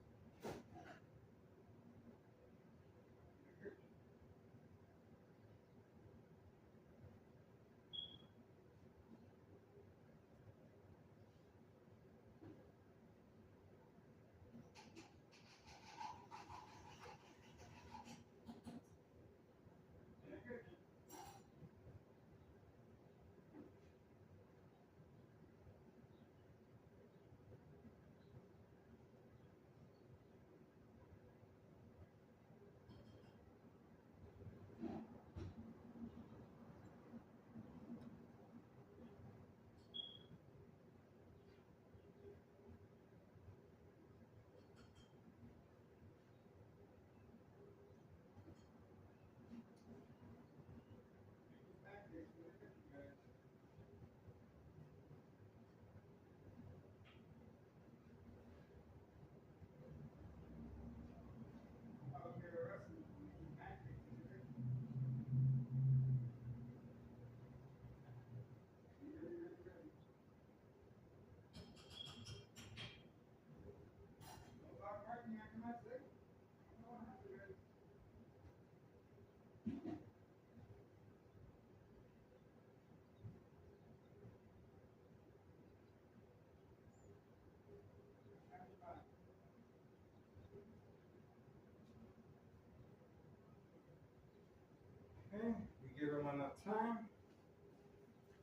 [SPEAKER 1] Okay, we give him enough time.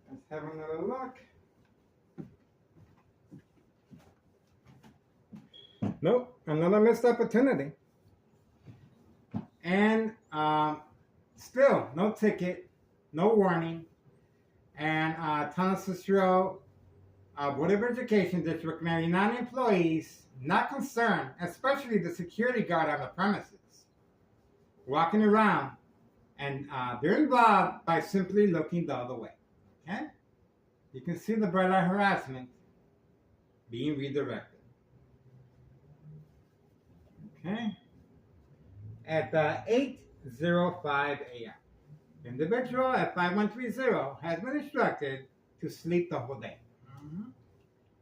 [SPEAKER 1] Let's have another look. Nope, another missed opportunity. And still, no ticket, no warning. And Tonasistro Board of Education District 99 employees not concerned, especially the security guard on the premises, walking around, and they're involved by simply looking the other way. Okay? You can see the bright light harassment being redirected. Okay? At 8:05 a.m. The individual at 5130 has been instructed to sleep the whole day.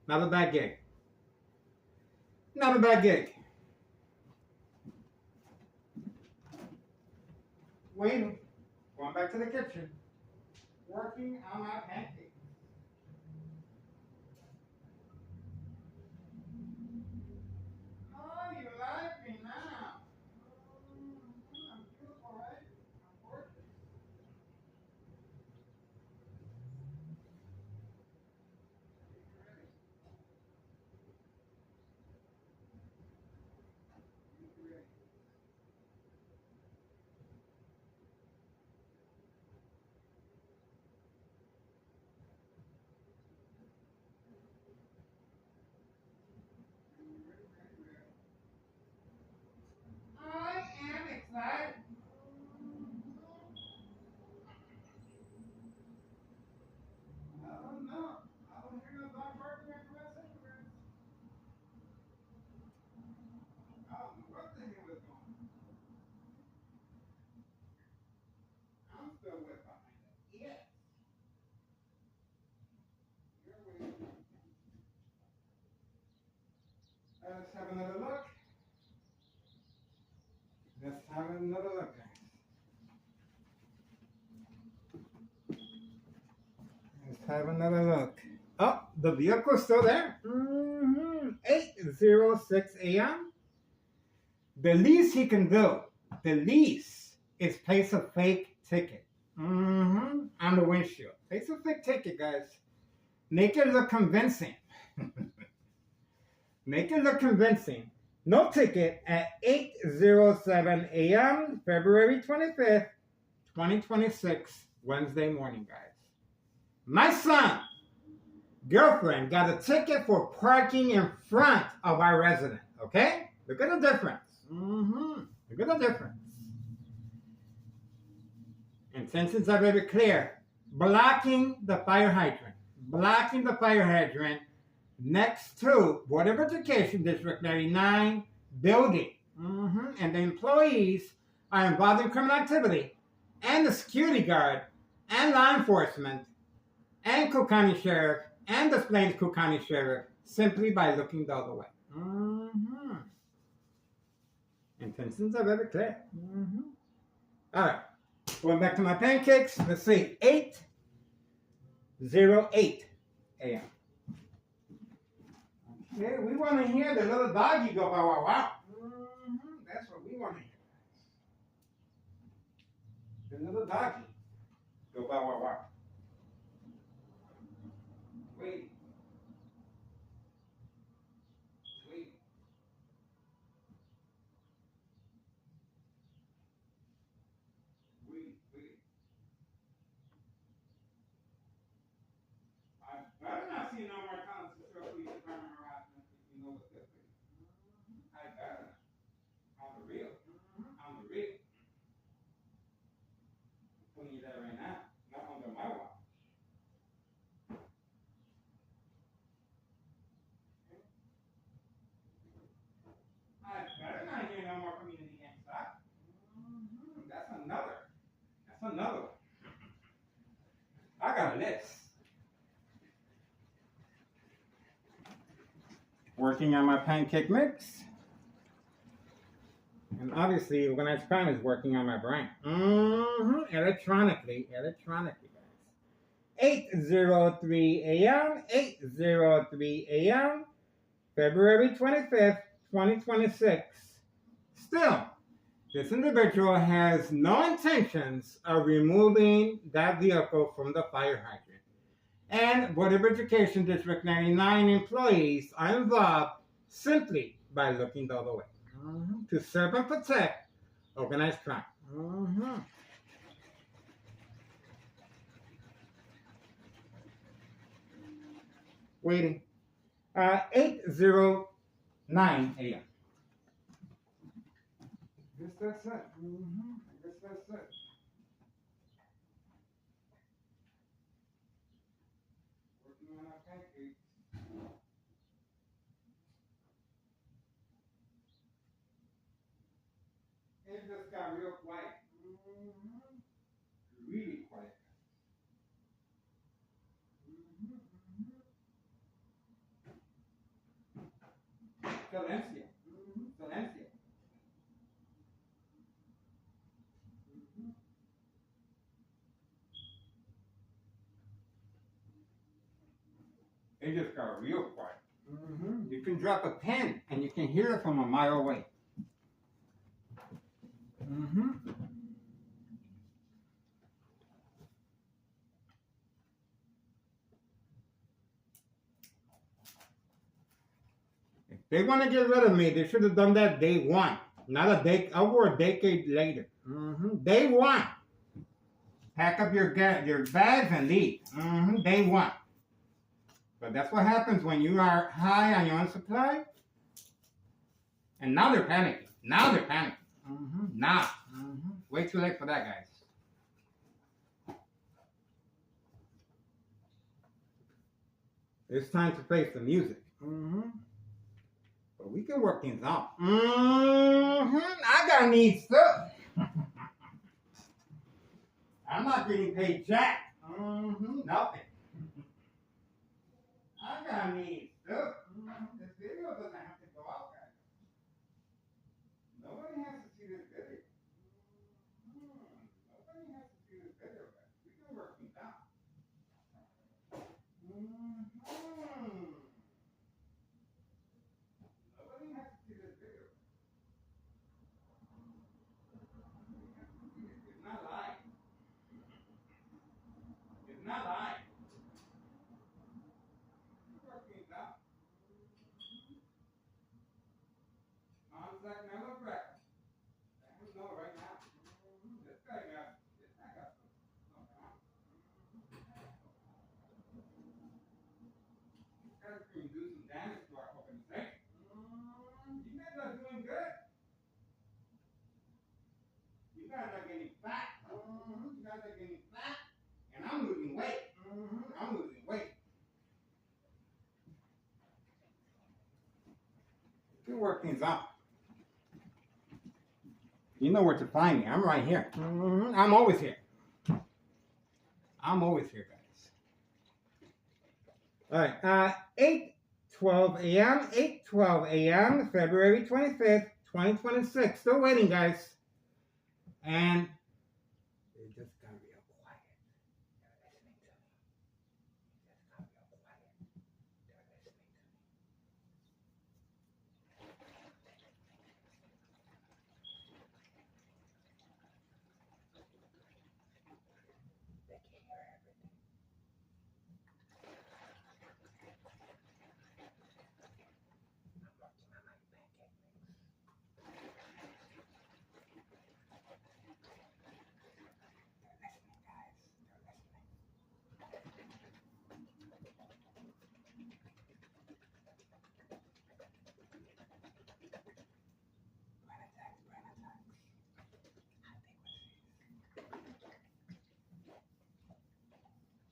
[SPEAKER 1] Not a bad gig. Not a bad gig. Waiting. Going back to the kitchen. Working on my pancakes. Oh, you like me now. I'm beautiful, right? I'm gorgeous. I am excited. I don't know. I don't hear no dog barking at the rest anywhere. I don't know what the hell is going on. I'm still wet behind it. Yes. You're waiting. Let's have another look. Let's have another look, guys. Let's have another look. Oh, the vehicle's still there. 8:06 a.m. The least he can do, the least, is place a fake ticket. On the windshield. Place a fake ticket, guys. Make it look convincing. Make it look convincing. No ticket at 8:07 a.m. February 25th, 2026, Wednesday morning, guys. My son, girlfriend, got a ticket for parking in front of our resident. Okay? Look at the difference. Look at the difference. Intentions are very clear. Blocking the fire hydrant. Blocking the fire hydrant next to Board of Education District 99 building. And the employees are involved in criminal activity, and the security guard, and law enforcement, and Cook County Sheriff, and the Plains Cook County Sheriff, simply by looking the other way. Intentions are very clear. All right, going back to my pancakes. Let's see, 8:08 a.m. Okay, we want to hear the little doggy go wow wow wow. That's what we want to hear. The little doggy go wow wow wow. Wait. Wait. Wait. I better not see no more comments to show police department harassment if you know what's good for you. I better not. On the real. On the real. I'm telling you that right now. Not under my watch. I better not hear no more community inside. That's another. That's another one. I got a list. Working on my pancake mix. And obviously, organized crime is working on my brain. Electronically, guys. 8:03 a.m. 8:03 a.m. February 25th, 2026. Still, this individual has no intentions of removing that vehicle from the fire hydrant. And Board of Education District 99 employees are involved simply by looking the other way. To serve and protect organized crime. Waiting. 8:09 a.m. I guess that's it. I guess that's it. Working on our pancakes. It just got real quiet. Really quiet. Silencio. Silencio. They just got real quiet. You can drop a pin and you can hear it from a mile away. If they want to get rid of me, they should have done that day one, not over a decade later. Day one. Pack up your bags and leave. Day one. But that's what happens when you are high on your own supply. And now they're panicking. Now. Way too late for that, guys. It's time to face the music. But we can work things out. I got needs too. I'm not getting paid jack. Nothing. I got needs too. This video doesn't have to go out, guys. Nobody has to see this video. Nobody has to see this video, guys. We can work things out. Nobody has to see this video. It's not lying. It's not lying. Work things out. Mom's like, never breakfast. I don't know right now. This guy got can do some damage to our organization. You guys are doing good. You guys are getting fat. You guys are getting fat. And I'm losing weight. I'm losing weight. You can work things out. You know where to find me. I'm right here. I'm always here. I'm always here, guys. All right. 8:12 a.m. 8:12 a.m. February 25th, 2026. Still waiting, guys. And they just got real quiet. They're listening to me. They just got real quiet. They're listening to me. They can hear everything. I'm working on my pancake mix. They're listening, guys. They're listening. Brain attacks. I think we're safe.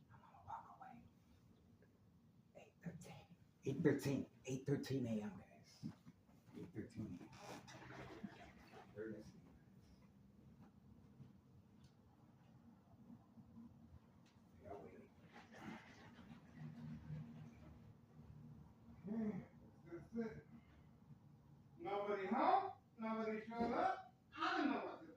[SPEAKER 1] I'm gonna walk away. 8:13. 8:13 a.m., guys. 8:13 a.m. They're listening. They are waiting. That's it. Nobody home. Nobody showed up. I don't know what to do.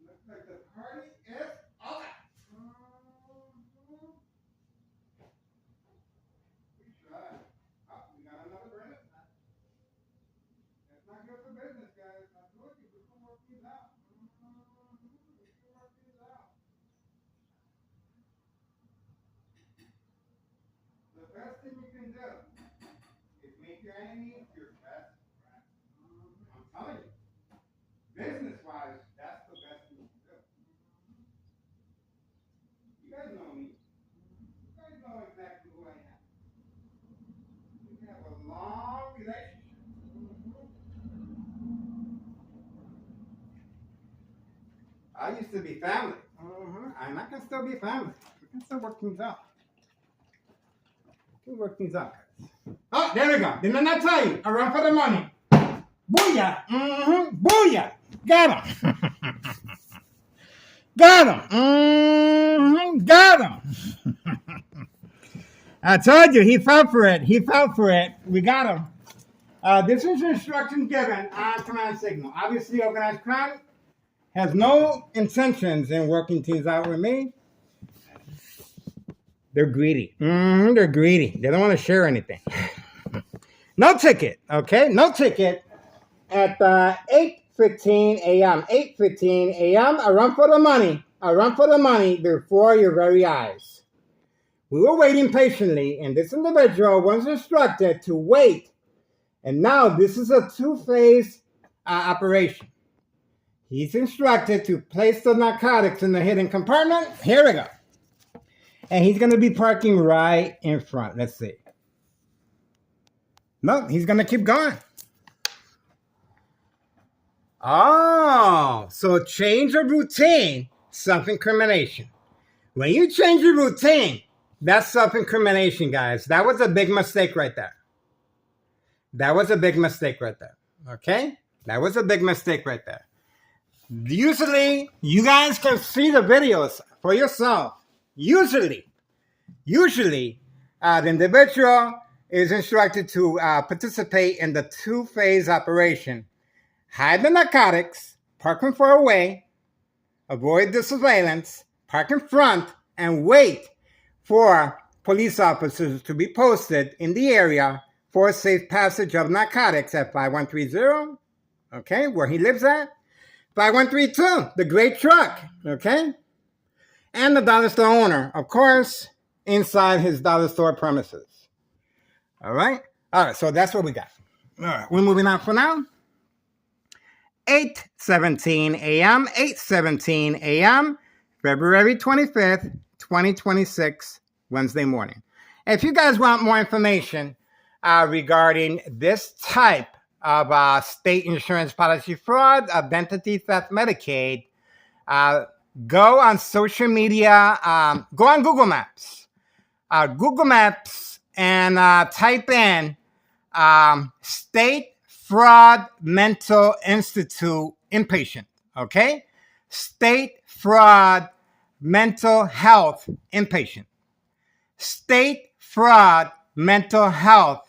[SPEAKER 1] Looks like the party is over. We tried. Oh, we got another brand. That's not good for business, guys. I told you, we can work these out. We can work these out. The best thing you can do is make your enemy your best friend. I'm telling you. Business-wise, that's the best thing you can do. You guys know me. You guys know exactly who I am. We can have a long relationship. I used to be family. And I can still be family. We can still work things out. We can work things out, guys. Oh, there we go. Didn't I not tell you? I run for the money. Booyah. Booyah. Got him. Got him. Got him. I told you, he fell for it. He fell for it. We got him. This is instruction given on command signal. Obviously, organized crime has no intentions in working things out with me. They're greedy. They're greedy. They don't want to share anything. No ticket, okay? No ticket at 8:15 a.m. 8:15 a.m. A run for the money. A run for the money before your very eyes. We were waiting patiently, and this individual was instructed to wait. And now this is a two-phase operation. He's instructed to place the narcotics in the hidden compartment. Here we go. And he's going to be parking right in front. Let's see. No, he's going to keep going. Oh, so change of routine, self-incrimination. When you change your routine, that's self-incrimination, guys. That was a big mistake right there. That was a big mistake right there. Okay? That was a big mistake right there. Usually, you guys can see the videos for yourself. Usually, the individual is instructed to participate in the two-phase operation. Hide the narcotics, park them far away, avoid the surveillance, park in front, and wait for police officers to be posted in the area for safe passage of narcotics at 5130, okay, where he lives at. 5132, the great truck, okay? And the dollar store owner, of course, inside his dollar store premises. All right? All right, so that's what we got. All right, we're moving on for now. 8:17 a.m., 8:17 a.m., February 25th, 2026, Wednesday morning. If you guys want more information regarding this type of state insurance policy fraud, identity theft, Medicaid, go on social media, go on Google Maps. Google Maps and type in State Fraud Mental Institute Inpatient, okay? State Fraud Mental Health Inpatient. State Fraud Mental Health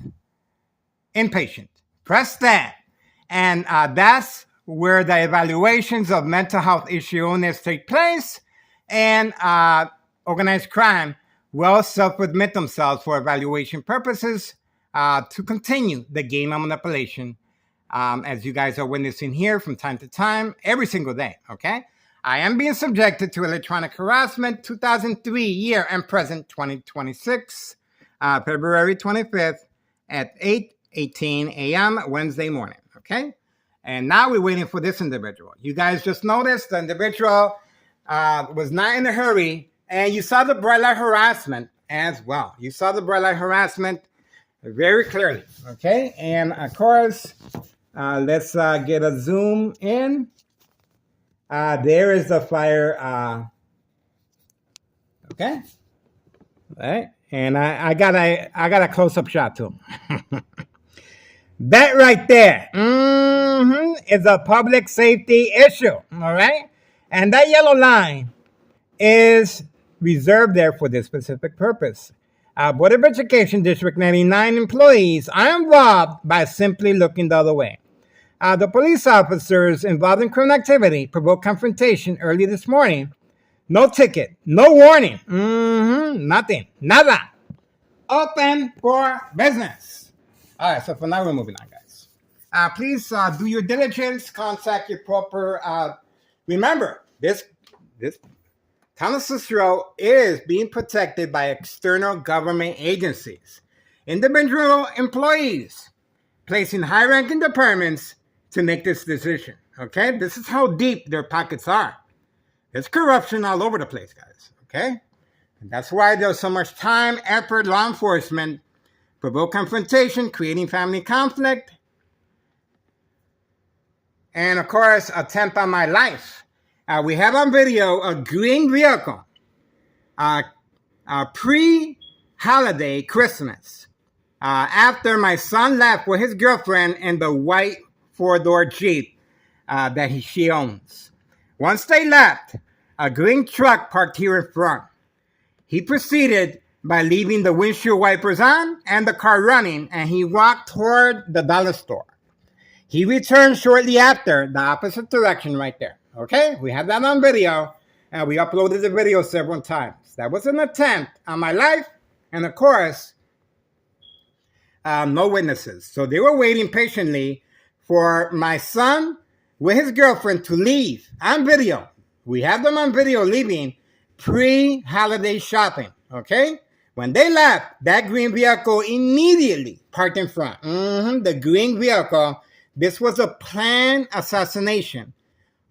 [SPEAKER 1] Inpatient. Press that. And that's where the evaluations of mental health issue owners take place, and organized crime will self-admit themselves for evaluation purposes to continue the game of manipulation, as you guys are witnessing here from time to time, every single day, okay? I am being subjected to electronic harassment, 2003 year and present, 2026, February 25th at 8:18 a.m. Wednesday morning, okay? And now we're waiting for this individual. You guys just noticed the individual was not in a hurry, and you saw the bright light harassment as well. You saw the bright light harassment very clearly, okay? And of course, let's get a zoom in. There is the flyer, okay? All right, and I got a close-up shot too. That right there is a public safety issue, all right? And that yellow line is reserved there for this specific purpose. Board of Education District 99 employees are involved by simply looking the other way. The police officers involved in criminal activity provoked confrontation early this morning. No ticket, no warning, nothing, nada. Open for business. All right, so for now, we're moving on, guys. Please do your diligence, contact your proper... remember, this town of Cicero is being protected by external government agencies, individual employees, placing high-ranking departments to make this decision, okay? This is how deep their pockets are. There's corruption all over the place, guys, okay? And that's why there's so much time, effort, law enforcement, provoke confrontation, creating family conflict, and of course, attempt on my life. We have on video a green vehicle, pre-holiday Christmas, after my son left with his girlfriend in the white four-door Jeep that she owns. Once they left, a green truck parked here in front. He proceeded by leaving the windshield wipers on and the car running, and he walked toward the dollar store. He returned shortly after, the opposite direction right there. Okay? We have that on video, and we uploaded the video several times. That was an attempt on my life. And of course, no witnesses. So they were waiting patiently for my son with his girlfriend to leave on video. We have them on video leaving pre-holiday shopping, okay? When they left, that green vehicle immediately parked in front. The green vehicle. This was a planned assassination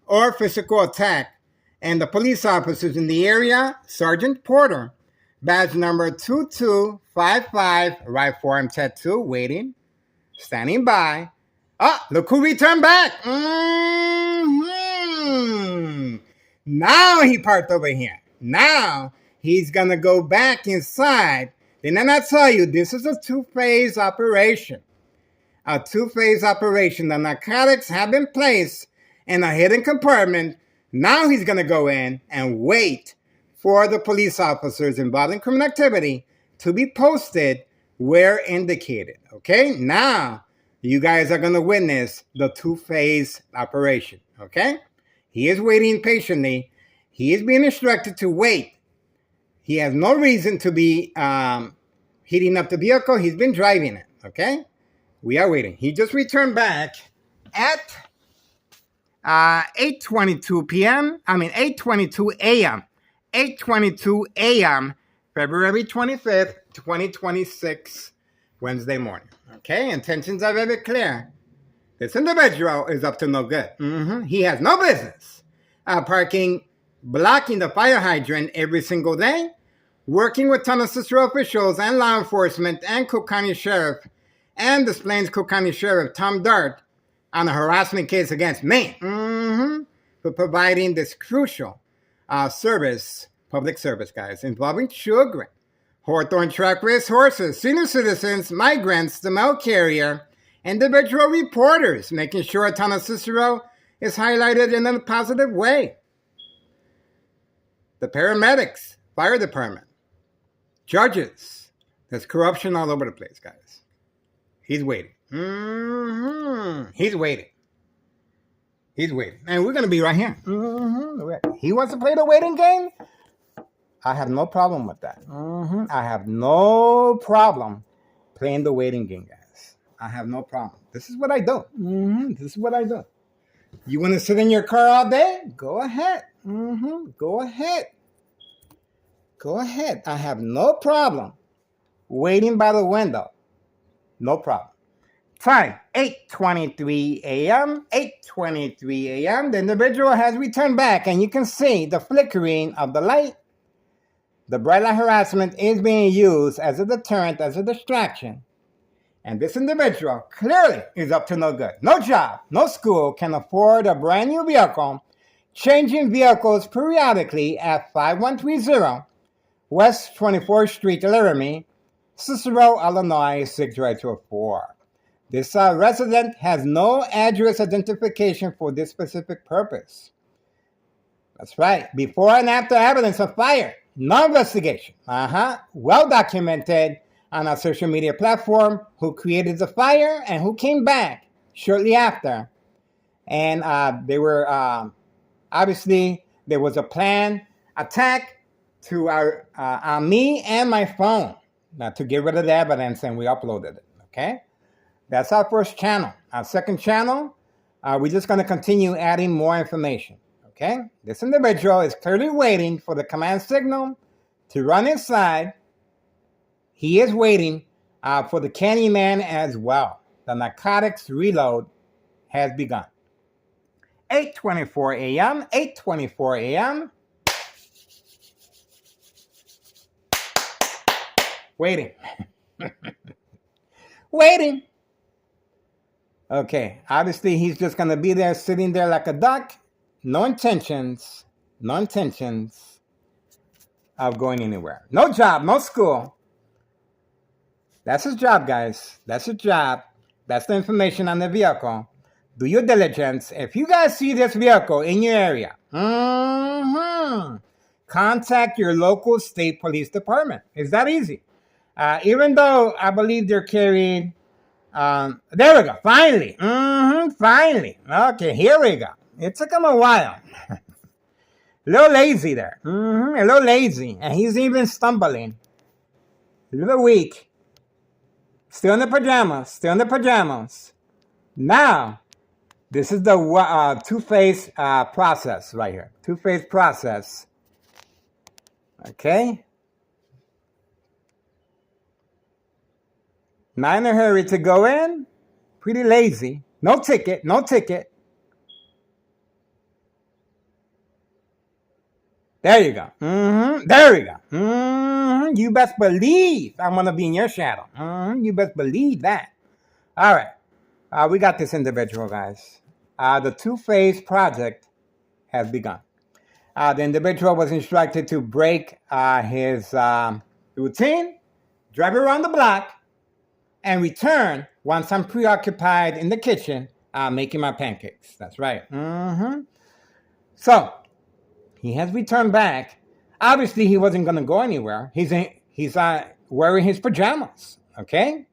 [SPEAKER 1] or physical attack. And the police officers in the area, Sergeant Porter, badge number 2255, right forearm tattoo, waiting, standing by. Oh, look who returned back. Now he parked over here. Now he's going to go back inside. Didn't I tell you, this is a two-phase operation. A two-phase operation. The narcotics have been placed in a hidden compartment. Now he's going to go in and wait for the police officers involved in criminal activity to be posted where indicated. Okay? Now, you guys are going to witness the two-phase operation. Okay? He is waiting patiently. He is being instructed to wait. He has no reason to be heating up the vehicle. He's been driving it. Okay? We are waiting. He just returned back at 8:22 p.m. 8:22 a.m. 8:22 a.m. February 25th, 2026, Wednesday morning. Okay, intentions are very clear. This individual is up to no good. He has no business blocking the fire hydrant every single day, working with Tunnel Cicero officials and law enforcement and Cook County Sheriff and Des Plaines Cook County Sheriff Tom Dart on a harassment case against me for providing this crucial service, public service, guys, involving children, Hawthorne track race horses, senior citizens, migrants, the mail carrier, individual reporters, making sure Tunnel Cicero is highlighted in a positive way. The paramedics, fire department, judges. There's corruption all over the place, guys. He's waiting. He's waiting. He's waiting. And we're going to be right here. He wants to play the waiting game? I have no problem with that. I have no problem playing the waiting game, guys. I have no problem. This is what I do. This is what I do. You want to sit in your car all day? Go ahead. Go ahead. Go ahead. I have no problem waiting by the window. No problem. Time, 8:23 a.m., 8:23 a.m. The individual has returned back, and you can see the flickering of the light. The bright light harassment is being used as a deterrent, as a distraction. And this individual clearly is up to no good. No job, no school, can afford a brand new vehicle, changing vehicles periodically at 5130 West 24th Street, Laramie, Cicero, Illinois, 60204. This resident has no address identification for this specific purpose. That's right. Before and after evidence of fire. No investigation. Well documented on a social media platform who created the fire and who came back shortly after. And they were, obviously, there was a planned attack to on me and my phone to get rid of the evidence, and we uploaded it. Okay? That's our first channel. Our second channel, we're just going to continue adding more information. Okay? This individual is clearly waiting for the command signal to run inside. He is waiting for the Candyman as well. The narcotics reload has begun. 8:24 a.m., 8:24 a.m. Waiting. Waiting. Okay, obviously he's just going to be there, sitting there like a duck. No intentions of going anywhere. No job, no school. That's his job, guys. That's his job. That's the information on the vehicle. Do your diligence. If you guys see this vehicle in your area, contact your local state police department. It's that easy. Even though I believe they're carrying, there we go. Finally. Finally. Okay, here we go. It took them a while. A little lazy there. A little lazy. And he's even stumbling. A little weak. Still in the pajamas. Still in the pajamas. Now, this is the two-phase process right here. Two-phase process. Okay? Not in a hurry to go in. Pretty lazy. No ticket. No ticket. There you go. There you go. You best believe I'm going to be in your shadow. You best believe that. All right. We got this individual, guys. The two-phase project has begun. The individual was instructed to break his routine, drive around the block, and return once I'm preoccupied in the kitchen making my pancakes. That's right. So, he has returned back. Obviously, he wasn't going to go anywhere. He's wearing his pajamas, okay?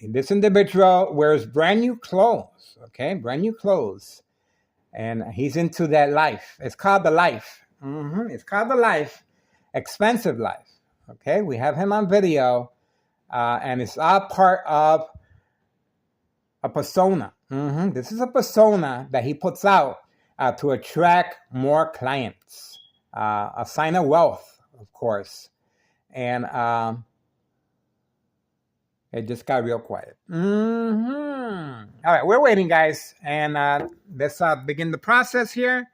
[SPEAKER 1] This individual wears brand new clothes, okay? Brand new clothes. And he's into that life. It's called the life. It's called the life. Expensive life, okay? We have him on video. And it's all part of a persona. This is a persona that he puts out to attract more clients. A sign of wealth, of course. And it just got real quiet. All right, we're waiting, guys. And let's begin the process here.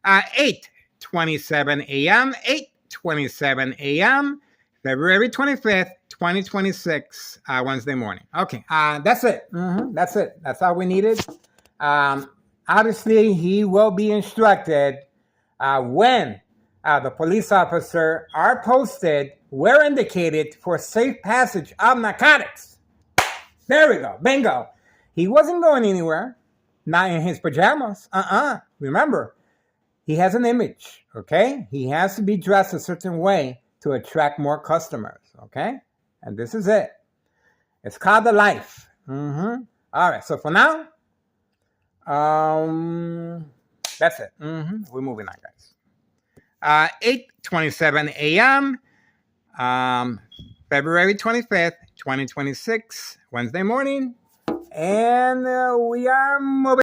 [SPEAKER 1] 8:27 a.m. 8:27 a.m. February 25th, 2026, Wednesday morning. Okay, that's it. That's it. That's all we needed. Obviously, he will be instructed when the police officer are posted where indicated for safe passage of narcotics. There we go. Bingo. He wasn't going anywhere. Not in his pajamas. Remember, he has an image, okay? He has to be dressed a certain way to attract more customers, okay? And this is it. It's called the life. All right, so for now, that's it. We're moving on, guys. 8:27 a.m., February 25th, 2026, Wednesday morning. And we are moving.